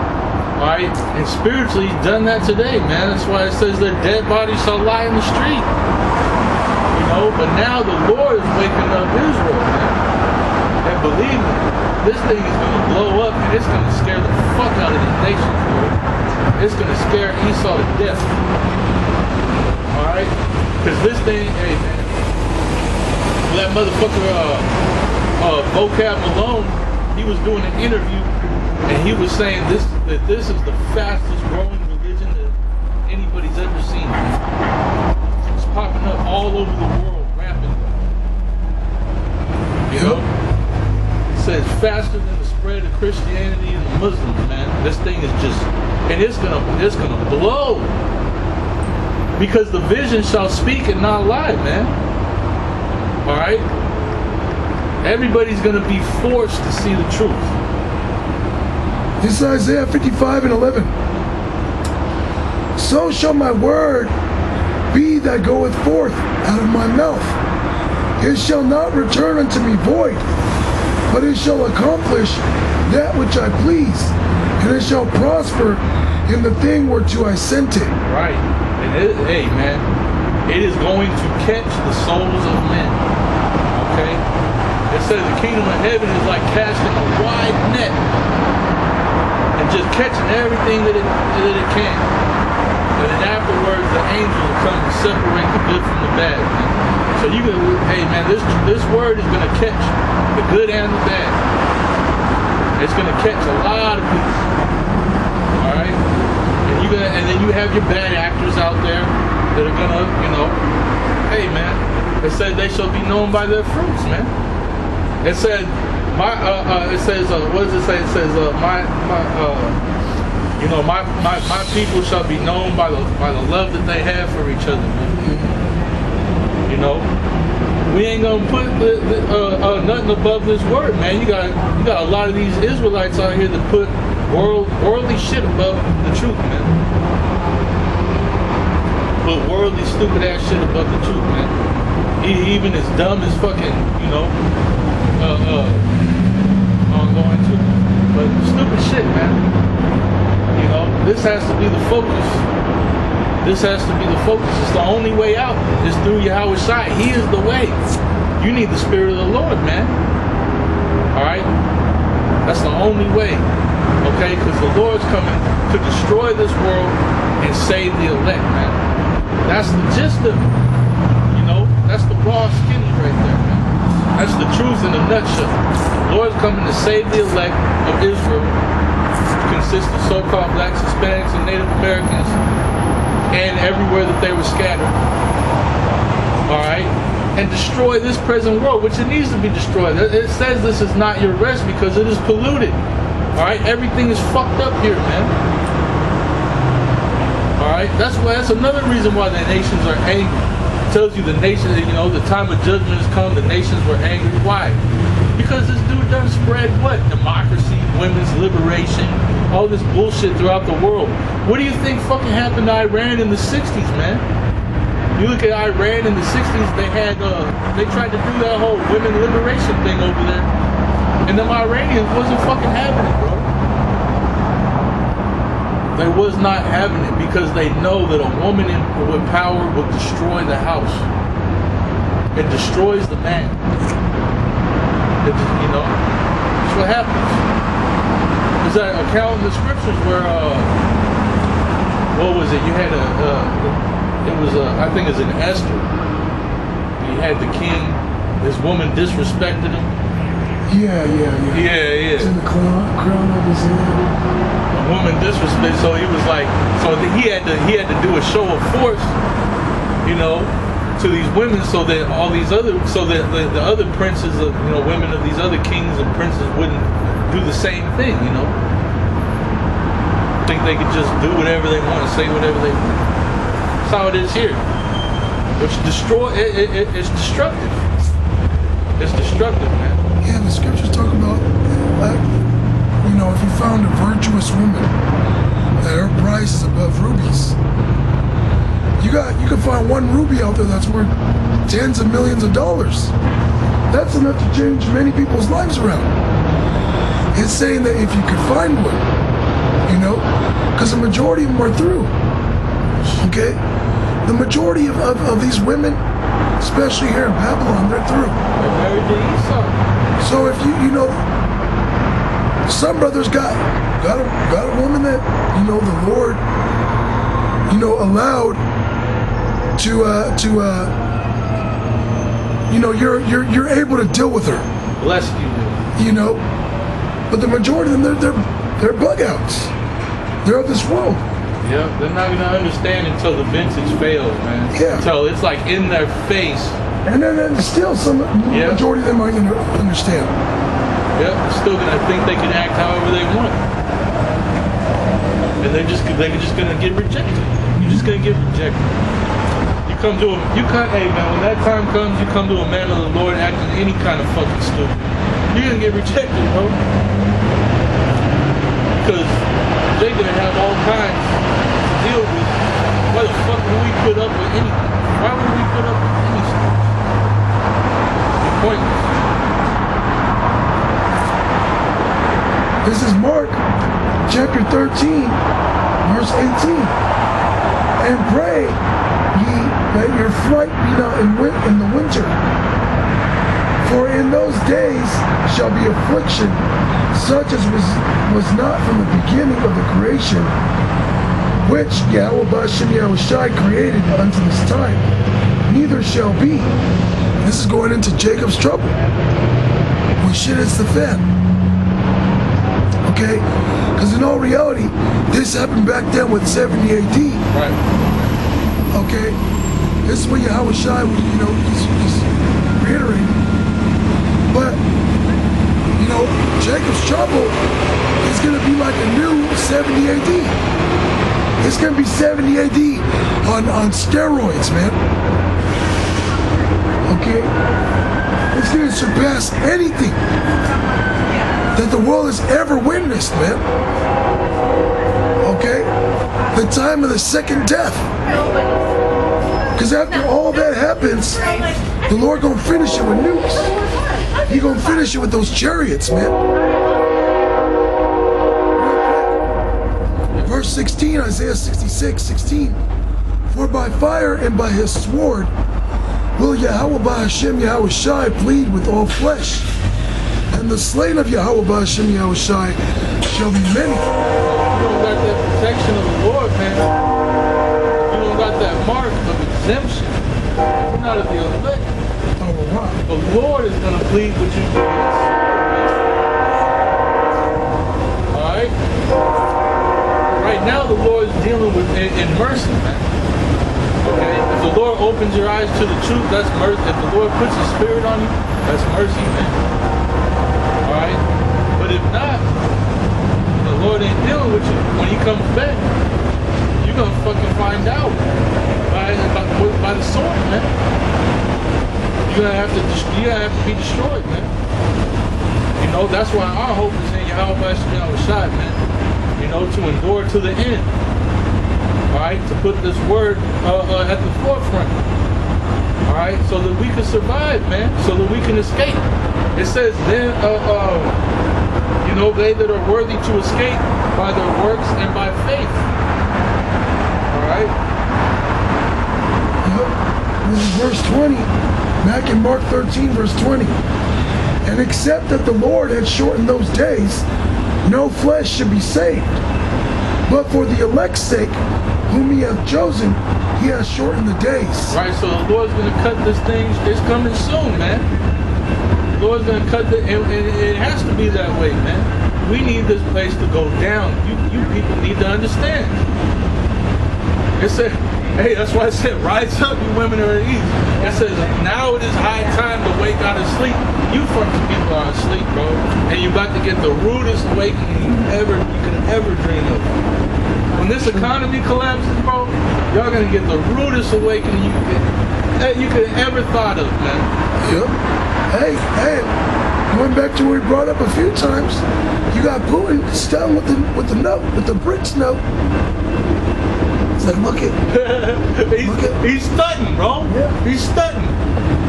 [SPEAKER 1] Alright? And spiritually, he's done that today, man. That's why it says their dead bodies shall lie in the street. You know, but now the Lord is waking up Israel, man. And believe me, this thing is going to blow up, and it's going to scare the fuck out of these nations, bro. It's going to scare Esau to death. Alright? Because this thing, hey, man. That motherfucker, Vocab Malone, he was doing an interview, and he was saying that this is the fastest growing religion that anybody's ever seen. It's popping up all over the world rapidly. You know? It says faster than the spread of Christianity and the Muslims, man. This thing is just, and it's gonna blow. Because the vision shall speak and not lie, man. Alright? Everybody's going to be forced to see the truth.
[SPEAKER 2] This is Isaiah 55:11. So shall my word be that goeth forth out of my mouth. It shall not return unto me void, but it shall accomplish that which I please, and it shall prosper in the thing whereto I sent it.
[SPEAKER 1] Right. And hey, man, it is going to catch the souls of men. Okay? It says the kingdom of heaven is like casting a wide net and just catching everything that it can. And then afterwards, the angels will come and separate the good from the bad. Man. So you can, hey, man, this word is going to catch the good and the bad. It's going to catch a lot of people. All right? And then you have your bad actors out there that are gonna, you know, hey, man. It said they shall be known by their fruits, man. It said what does it say? It says my people shall be known by the love that they have for each other, man. You know, we ain't gonna put nothing above this word, man. You got a lot of these Israelites out here that put worldly shit above the truth, man. Put worldly, stupid ass shit above the truth, man. Even as dumb as fucking, you know, I'm going to, but stupid shit, man. You know, this has to be the focus. This has to be the focus. It's the only way out. It's through Yahweh Shai. He is the way. You need the Spirit of the Lord, man. Alright? That's the only way. Okay? Because the Lord's coming to destroy this world and save the elect, man. That's the gist of it. You know? That's the raw skinny right there, man. That's the truth in a nutshell. The Lord's coming to save the elect of Israel, which consists of so-called blacks, Hispanics, and Native Americans, and everywhere that they were scattered. Alright? And destroy this present world, which it needs to be destroyed. It says this is not your rest because it is polluted. Alright? Everything is fucked up here, man. Alright? That's another reason why the nations are angry. It tells you the nations, you know, the time of judgment has come, the nations were angry. Why? Because this dude done spread what? Democracy, women's liberation, all this bullshit throughout the world. What do you think fucking happened to Iran in the 60s, man? You look at Iran in the 60s, they tried to do that whole women liberation thing over there. And them Iranians wasn't fucking having it, bro. They was not having it because they know that a woman with power will destroy the house. It destroys the man. You know, that's what happens. There's that account in the scriptures where, what was it? You had I think it's in Esther. You had the king, this woman disrespected him.
[SPEAKER 2] Yeah. It's in the crown of his head.
[SPEAKER 1] A woman disrespected, so he was like, so he had to do a show of force, you know, to these women, so that the other princes of, you know, women of these other kings and princes wouldn't do the same thing, you know. Think they could just do whatever they want and say whatever they want. That's how it is here. It's it's destructive. It's destructive, man.
[SPEAKER 2] Yeah, the scriptures talk about, you know, if you found a virtuous woman, that her price is above rubies. You can find one ruby out there that's worth tens of millions of dollars. That's enough to change many people's lives around. It's saying that if you could find one, you know, because the majority of them are through. Okay? The majority of these women, especially here in Babylon, they're through.
[SPEAKER 1] They're married to Esau.
[SPEAKER 2] So if you know, some brothers got a woman that, you know, the Lord, you know, allowed to you know, you're able to deal with her.
[SPEAKER 1] Bless you.
[SPEAKER 2] You know, but the majority of them, they're bug outs. They're of this world.
[SPEAKER 1] Yeah, they're not gonna understand until the vintage fails, man.
[SPEAKER 2] Yeah.
[SPEAKER 1] Until it's like in their face.
[SPEAKER 2] And then still some majority of them aren't gonna understand.
[SPEAKER 1] Yeah, they're still gonna think they can act however they want. And they're just gonna get rejected. You're just gonna get rejected. Hey man, when that time comes, you come to a man of the Lord acting any kind of fucking stupid, you're gonna get rejected, bro. Because they're gonna have all kinds to deal with. Why the fuck would we put up with anything? Why would we put up with anything? It's pointless.
[SPEAKER 2] This is Mark chapter 13, verse 18. And pray ye that your flight be not in the winter. For in those days shall be affliction, such as was not from the beginning of the creation, which Yahweh Bashem Yahushai created unto this time, neither shall be. This is going into Jacob's trouble. When shit hits the fan. Okay? Because in all reality, this happened back then with 70 AD.
[SPEAKER 1] Right.
[SPEAKER 2] Okay? This is what Yahushai, you know, he's reiterating. But, you know, Jacob's trouble is going to be like a new 70 AD. It's going to be 70 AD on steroids, man. Okay? It's going to surpass anything that the world has ever witnessed, man. Okay? The time of the second death. Because after all that happens, the Lord gonna finish it with nukes. He gonna finish it with those chariots, man. Verse 16, Isaiah 66:16. For by fire and by his sword will Yahweh Ba'Hashem Yahushai plead with all flesh. And the slain of Yahweh Ba'Hashem Yahushai shall be many.
[SPEAKER 1] You don't got that protection of the Lord, man. You don't got that mark of exemption. You're not of the elect.
[SPEAKER 2] Oh, wow.
[SPEAKER 1] The Lord is going to plead with you. Alright? Right now, the Lord is dealing with in mercy, man. Okay? If the Lord opens your eyes to the truth, that's mercy. If the Lord puts his spirit on you, that's mercy, man. Alright? But if not, the Lord ain't dealing with you. When he comes back, you're going to fucking find out by the sword, man. You're gonna have to be destroyed, man. You know, that's why our hope is in Yahweh Shai, man. You know, to endure to the end. Alright, to put this word at the forefront. Alright, so that we can survive, man. So that we can escape. It says then, you know, they that are worthy to escape by their works and by faith. Alright?
[SPEAKER 2] This is verse 20. Back in Mark 13, verse 20. And except that the Lord had shortened those days, no flesh should be saved. But for the elect's sake, whom he hath chosen, he has shortened the days.
[SPEAKER 1] Right, so the Lord's going to cut this thing. It's coming soon, man. The Lord's going to cut the, and it has to be that way, man. We need this place to go down. You people need to understand. It said, hey, that's why I said, rise up, you women are at ease. It says, now it is high time to wake out of sleep. You fucking people are asleep, bro. And you about to get the rudest awakening you can ever dream of. When this economy collapses, bro, y'all gonna get the rudest awakening you could ever thought of, man.
[SPEAKER 2] Yep. Hey, going back to what we brought up a few times, you got Putin still with the note, with the BRICS note. It's like, look at.
[SPEAKER 1] He's stunting, bro.
[SPEAKER 2] Yeah.
[SPEAKER 1] He's stunting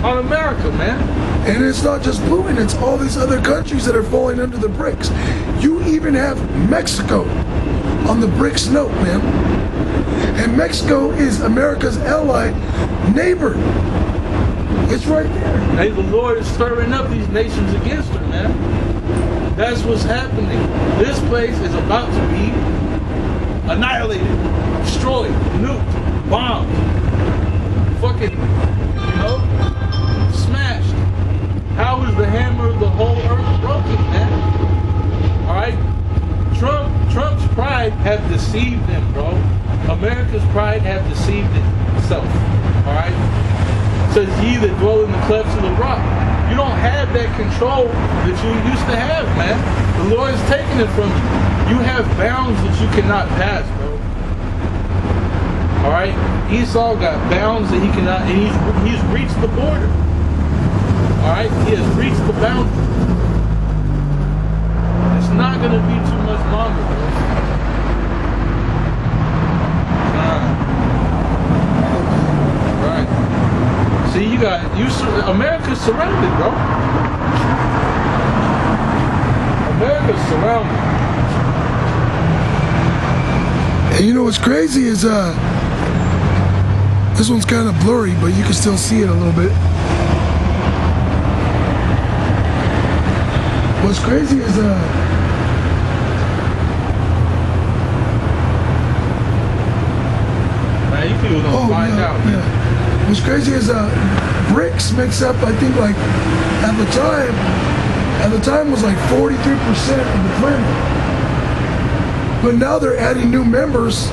[SPEAKER 1] on America, man.
[SPEAKER 2] And it's not just Putin, it's all these other countries that are falling under the BRICS. You even have Mexico on the BRICS note, man. And Mexico is America's ally, neighbor. It's right there.
[SPEAKER 1] Hey, the Lord is stirring up these nations against her, man. That's what's happening. This place is about to be annihilated, destroyed, nuked, bombed, fucking, you know, smashed. How is the hammer of the whole earth broken, man? Alright? Trump's pride have deceived him, bro. America's pride have deceived itself. Alright? It says, ye that dwell in the clefts of the rock. You don't have that control that you used to have, man. The Lord is taking it from you. You have bounds that you cannot pass, bro. Alright? Esau got bounds that he cannot, and he's reached the border. Alright? He has reached the boundary. It's not going to be too much longer, bro. Right. See, America's surrounded, bro. America's surrounded.
[SPEAKER 2] And you know what's crazy is, this one's kind of blurry, but you can still see it a little bit. What's crazy is,
[SPEAKER 1] man, you people don't find out, man.
[SPEAKER 2] Yeah. What's crazy is, BRICS makes up, I think, like, at the time was like 43% of the planet. But now they're adding new members,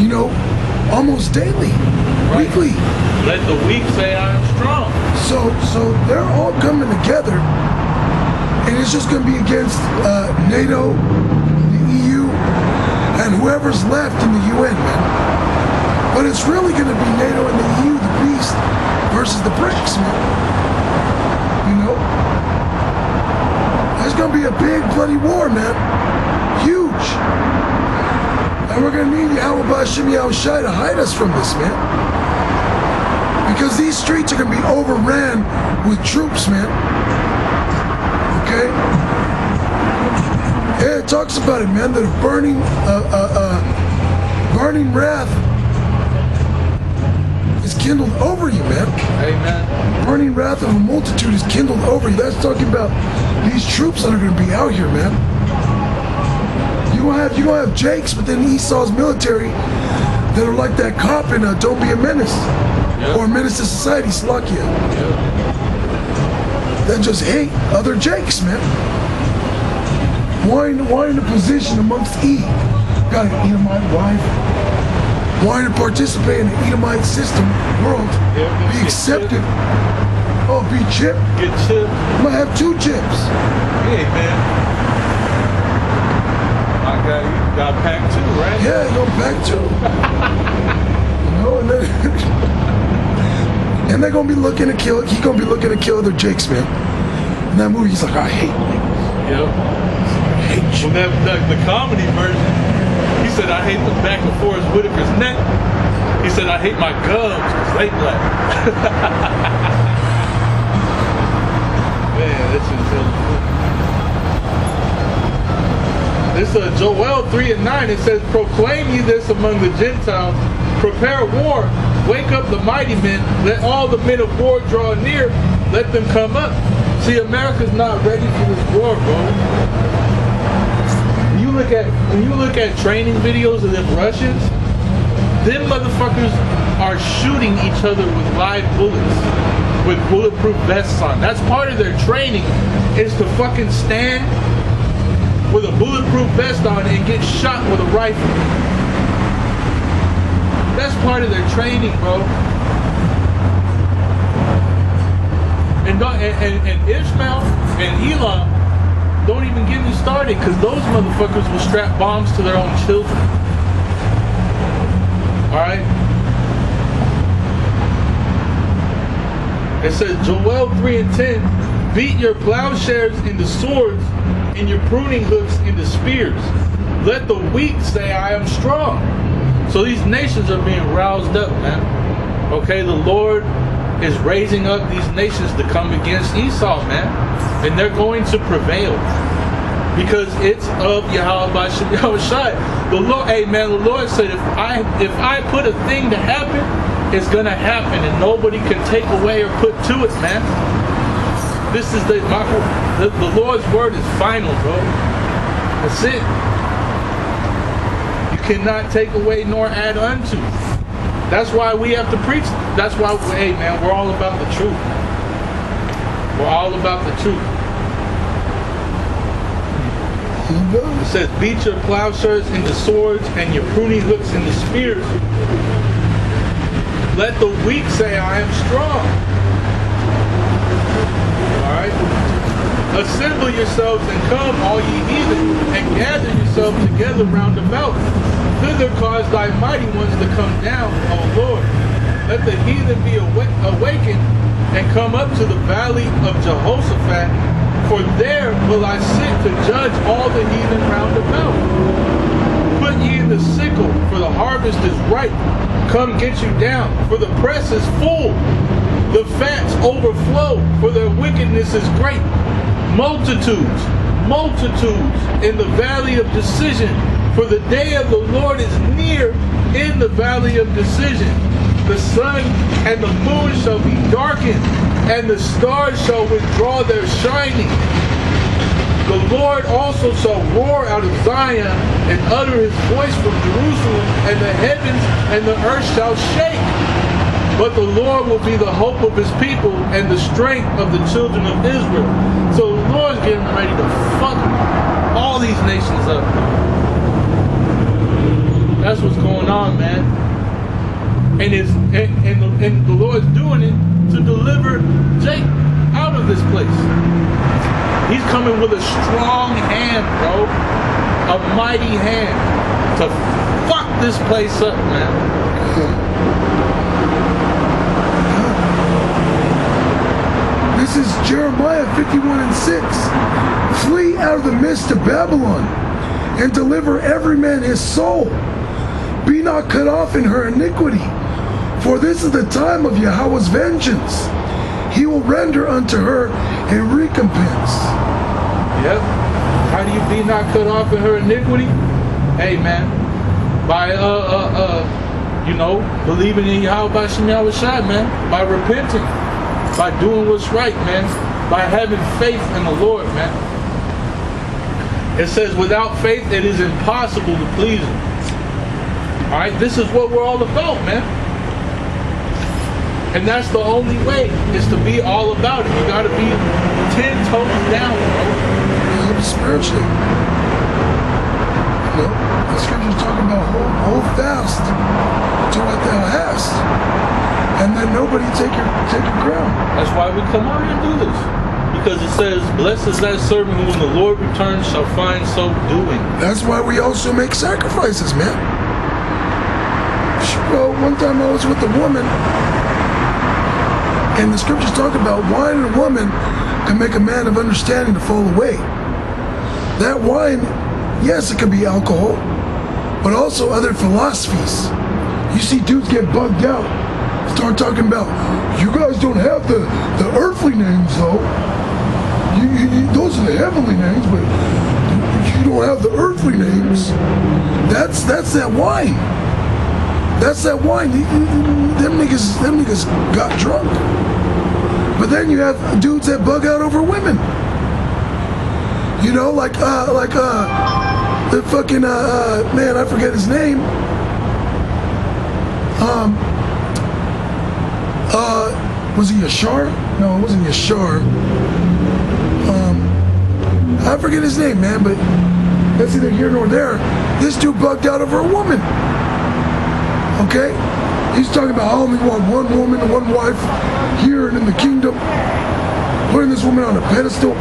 [SPEAKER 2] you know, almost daily,
[SPEAKER 1] right.
[SPEAKER 2] Weekly.
[SPEAKER 1] Let the weak say I'm strong.
[SPEAKER 2] So they're all coming together, and it's just going to be against NATO, the EU, and whoever's left in the UN, man. But it's really going to be NATO and the EU, the beast, versus the BRICS, man. You know? There's going to be a big bloody war, man. Huge. And we're going to need Yahweh Shai to hide us from this, man. Because these streets are going to be overran with troops, man. Okay? Yeah, it talks about it, man. That a burning wrath is kindled over you, man.
[SPEAKER 1] Amen.
[SPEAKER 2] Burning wrath of a multitude is kindled over you. That's talking about these troops that are going to be out here, man. You're gonna have Jakes within Esau's military that are like that cop in Don't Be a Menace, yep. Or Menace to Society, Slakia. Yep. That just hate other Jakes, man. Wanting a position amongst got an Edomite wife. Wanting to participate in the Edomite system, world, yep. Be accepted. Oh, be chipped.
[SPEAKER 1] Get chipped.
[SPEAKER 2] I'm gonna have 2 chips.
[SPEAKER 1] Hey, man. You got pack 2, right?
[SPEAKER 2] Yeah, you got pack 2. You know, and they're gonna be looking to kill. He's gonna be looking to kill other Jakes, man. In that movie, he's like, I hate niggas.
[SPEAKER 1] Yep.
[SPEAKER 2] I hate you.
[SPEAKER 1] Well, the comedy version, he said, I hate the back of Forrest Whitaker's neck. He said, I hate my gums because they black. Man, that's just This Joel 3:9, it says, proclaim ye this among the Gentiles, prepare war, wake up the mighty men, let all the men of war draw near, let them come up. See, America's not ready for this war, bro. When you look at training videos of them Russians, them motherfuckers are shooting each other with live bullets, with bulletproof vests on. That's part of their training, is to fucking stand with a bulletproof vest on and get shot with a rifle. That's part of their training, bro. And Ishmael and Elam, don't even get me started, because those motherfuckers will strap bombs to their own children. Alright? It says, Joel 3:10, beat your plowshares into swords and your pruning hooks into spears. Let the weak say, I am strong. So these nations are being roused up, man. Okay, the Lord is raising up these nations to come against Esau, man. And they're going to prevail. Because it's of Yahweh Shai. The Lord, hey man, the Lord said, if I put a thing to happen, it's gonna happen, and nobody can take away or put to it, man. This is the Lord's word is final, bro. That's it. You cannot take away nor add unto. That's why we have to preach. That's why, hey man, we're all about the truth. We're all about the truth. It says, beat your plowshares into swords and your pruning hooks into spears. Let the weak say, I am strong. Alright? Assemble yourselves and come, all ye heathen, and gather yourselves together round about. Thither cause thy mighty ones to come down, O Lord. Let the heathen be awakened and come up to the valley of Jehoshaphat, for there will I sit to judge all the heathen round about. Put ye in the sickle, for the harvest is ripe. Come get you down, for the press is full. The fats overflow, for their wickedness is great. Multitudes, multitudes in the valley of decision, for the day of the Lord is near in the valley of decision. The sun and the moon shall be darkened, and the stars shall withdraw their shining. The Lord also shall roar out of Zion and utter his voice from Jerusalem, and the heavens and the earth shall shake. But the Lord will be the hope of his people and the strength of the children of Israel. So the Lord's getting ready to fuck all these nations up. That's what's going on, man. And the Lord's doing it to deliver Jacob out of this place. He's coming with a strong hand, bro. A mighty hand to fuck this place up, man.
[SPEAKER 2] This is Jeremiah 51:6. Flee out of the midst of Babylon and deliver every man his soul. Be not cut off in her iniquity, for this is the time of Yahweh's vengeance. He will render unto her a recompense.
[SPEAKER 1] Yep. How do you be not cut off in her iniquity? Hey man, by believing in Yahweh Shai, man, by repenting, by doing what's right, man, by having faith in the Lord, man. It says, without faith it is impossible to please him. Alright, this is what we're all about, man. And that's the only way, is to be all about it. You gotta be 10 toes down, bro.
[SPEAKER 2] Spiritually. You know, the scripture's talking about hold fast to what thou hast. And then nobody take your crown.
[SPEAKER 1] That's why we come out here and do this. Because it says, blessed is that servant who when the Lord returns shall find so doing.
[SPEAKER 2] That's why we also make sacrifices, man. Well, one time I was with a woman, and the scriptures talk about wine and a woman can make a man of understanding to fall away. That wine, yes, it can be alcohol, but also other philosophies. You see dudes get bugged out, start talking about, you guys don't have the earthly names though. Those are the heavenly names, but you don't have the earthly names. That's that wine. That's that wine. Them niggas got drunk. But then you have dudes that bug out over women. You know, like the fucking man, I forget his name. Was he Yashar? No, it wasn't Yashar. I forget his name, man, but that's neither here nor there. This dude bugged out over a woman. Okay? He's talking about, I only want one woman, one wife here and in the kingdom. Putting this woman on a pedestal.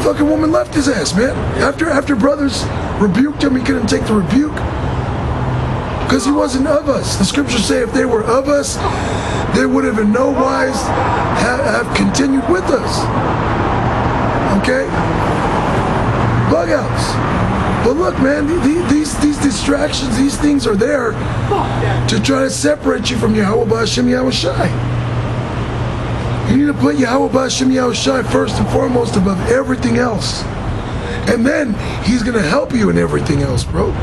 [SPEAKER 2] Fucking woman left his ass, man. After brothers rebuked him, he couldn't take the rebuke. Because he wasn't of us. The scriptures say if they were of us, they would have in no wise have continued with us. Okay? Bug outs. But look, man, these distractions, these things are there to try to separate you from Yahweh B'Hashem Yahweh Shai. You need to put Yahweh B'Hashem Yahweh Shai first and foremost above everything else. And then he's going to help you in everything else, bro.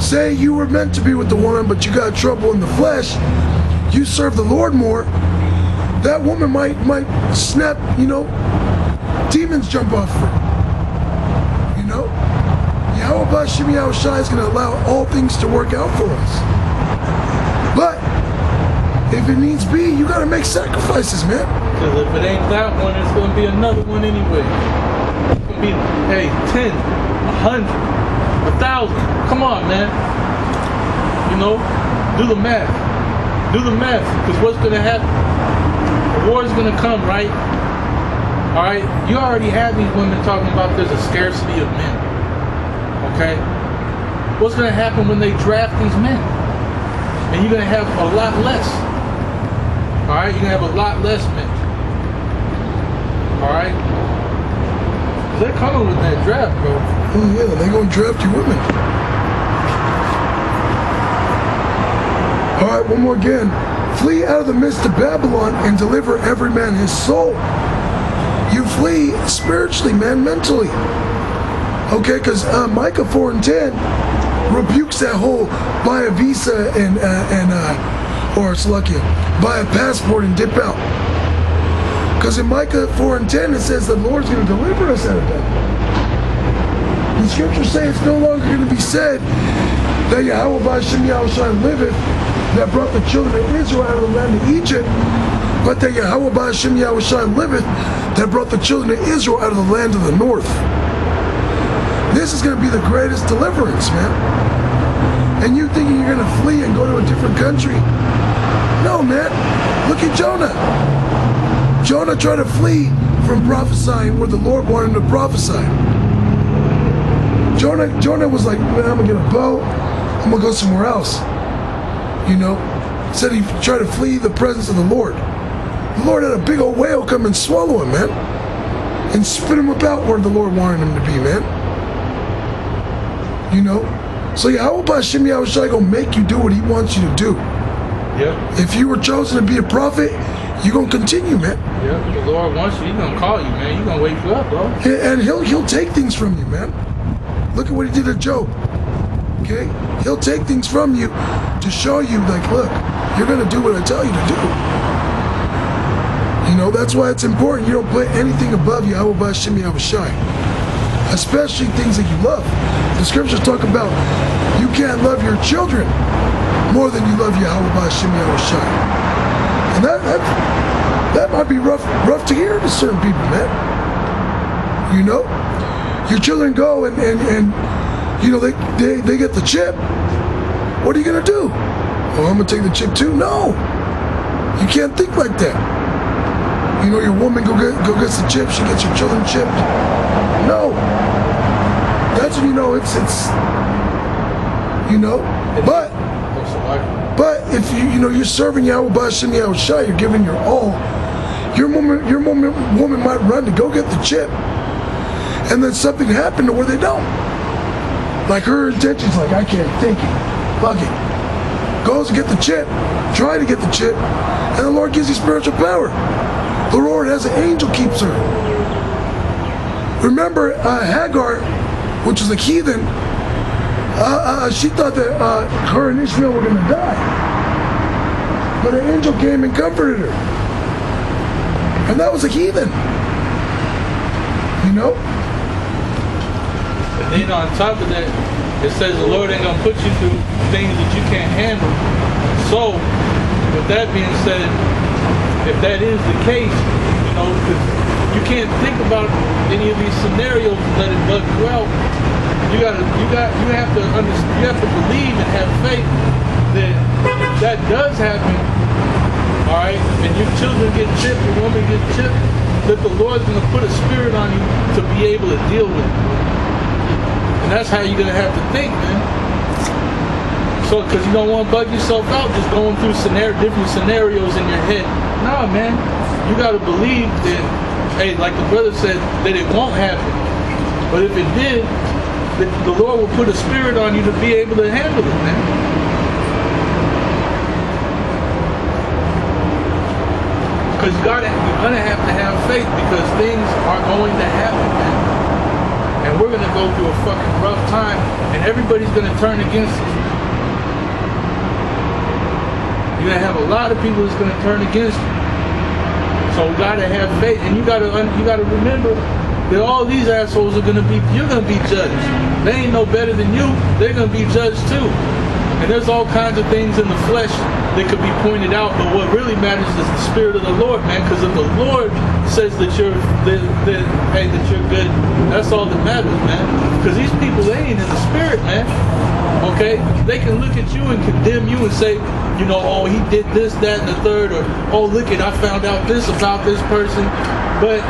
[SPEAKER 2] Say you were meant to be with the woman, but you got trouble in the flesh. You serve the Lord more. That woman might snap, you know, demons jump off her. You know? Yahweh B'Hashem Yahweh Shai is going to allow all things to work out for us. But if it needs be, you got to make sacrifices, man.
[SPEAKER 1] Because if it ain't that one, it's going to be another one anyway. It's going to be, hey, 10, 100, 1,000. Come on, man. You know, do the math. Do the math. Because what's going to happen? The war is going to come, right? All right? You already have these women talking about there's a scarcity of men. Okay? What's going to happen when they draft these men? And you're going to have a lot less. All right? You're going to have a lot less men. All right? They're coming with that draft, bro.
[SPEAKER 2] Oh, yeah, they're going to draft you women. All right, one more again. Flee out of the midst of Babylon and deliver every man his soul. You flee spiritually, man, mentally. Okay, because Micah 4 and 10 rebukes that whole buy a visa or it's lucky, buy a passport and dip out. Because in Micah 4 and 10 it says the Lord's going to deliver us out of that. The scriptures say it's no longer going to be said that Yahweh B'Hashem Yahweh Shai liveth, that brought the children of Israel out of the land of Egypt, but that Yahweh B'Hashem Yahweh Shai liveth, that brought the children of Israel out of the land of the north. This is going to be the greatest deliverance, man. And you thinking you're going to flee and go to a different country? No, man. Look at Jonah. Jonah tried to flee from prophesying where the Lord wanted him to prophesy. Jonah was like, man, I'm going to get a boat. I'm going to go somewhere else. You know? Said he tried to flee the presence of the Lord. The Lord had a big old whale come and swallow him, man. And spit him about where the Lord wanted him to be, man. You know? So Yahweh B'Hashem Yahweh Shai gonna make you do what he wants you to do.
[SPEAKER 1] Yep.
[SPEAKER 2] If you were chosen to be a prophet, you're gonna continue, man.
[SPEAKER 1] Yep. The Lord wants you, he's gonna call you, man. He's gonna wake you up, bro.
[SPEAKER 2] And he'll take things from you, man. Look at what he did to Job. Okay? He'll take things from you to show you, like, look, you're gonna do what I tell you to do. You know, that's why it's important you don't put anything above Yahweh B'Hashem Yahweh Shai. Especially things that you love. The scriptures talk about you can't love your children more than you love Yahweh B'Hashem Yahweh Shai. And that might be rough to hear to certain people, man. You know? Your children go and you know, they get the chip. What are you gonna do? Oh, I'm gonna take the chip too? No. You can't think like that. You know, your woman go gets the chip, she gets your children chipped. No. That's when you know it's you know. But if you know you're serving Yahweh B'Hashem Yahweh Shai, you're giving your all. woman might run to go get the chip, and then something happened to where they don't. Like her intentions, like I can't take it, fuck it. Goes to get the chip, try to get the chip, and the Lord gives you spiritual power. The Lord has an angel keeps her. Remember Hagar, which was a heathen, she thought that her and Ishmael were going to die. But an angel came and comforted her. And that was a heathen. You know?
[SPEAKER 1] And then on top of that, it says the Lord ain't going to put you through things that you can't handle. So, with that being said, if that is the case, you know, because you can't think about any of these scenarios and let it bug you out. You have to believe and have faith that if that does happen, all right, and your children get chipped, your woman gets chipped, that the Lord's going to put a spirit on you to be able to deal with it. And that's how you're going to have to think, man. So, because you don't want to bug yourself out just going through different scenarios in your head. Nah, man, you got to believe that, hey, like the brother said, that it won't happen. But if it did, the Lord will put a spirit on you to be able to handle it, man. Because you're gonna have to have faith, because things are going to happen, man. And we're gonna go through a fucking rough time, and everybody's gonna turn against us. You're gonna have a lot of people that's gonna turn against you. So you gotta have faith, and you gotta remember that all these assholes you're gonna be judged. They ain't no better than you. They're gonna be judged too. And there's all kinds of things in the flesh that could be pointed out, but what really matters is the Spirit of the Lord, man. Because if the Lord says that you're good, that's all that matters, man. Because these people, they ain't in the Spirit, man. Okay? They can look at you and condemn you and say, you know, oh, he did this, that, and the third, or oh, look I found out this about this person. But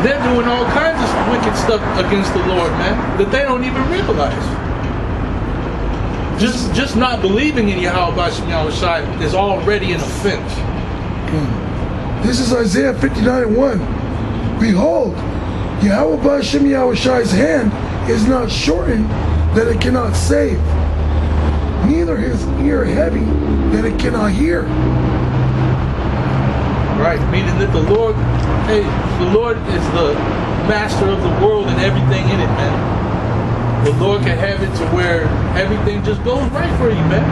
[SPEAKER 1] they're doing all kinds of wicked stuff against the Lord, man, that they don't even realize. Just not believing in Yahweh Shai is already an offense.
[SPEAKER 2] This is Isaiah 59:1. Behold, Yahweh Hashem Yahushai's hand is not shortened that it cannot save, neither his ear heavy that it cannot hear.
[SPEAKER 1] Right, meaning that the Lord is the master of the world and everything in it, man. The Lord can have it to where everything just goes right for you, man.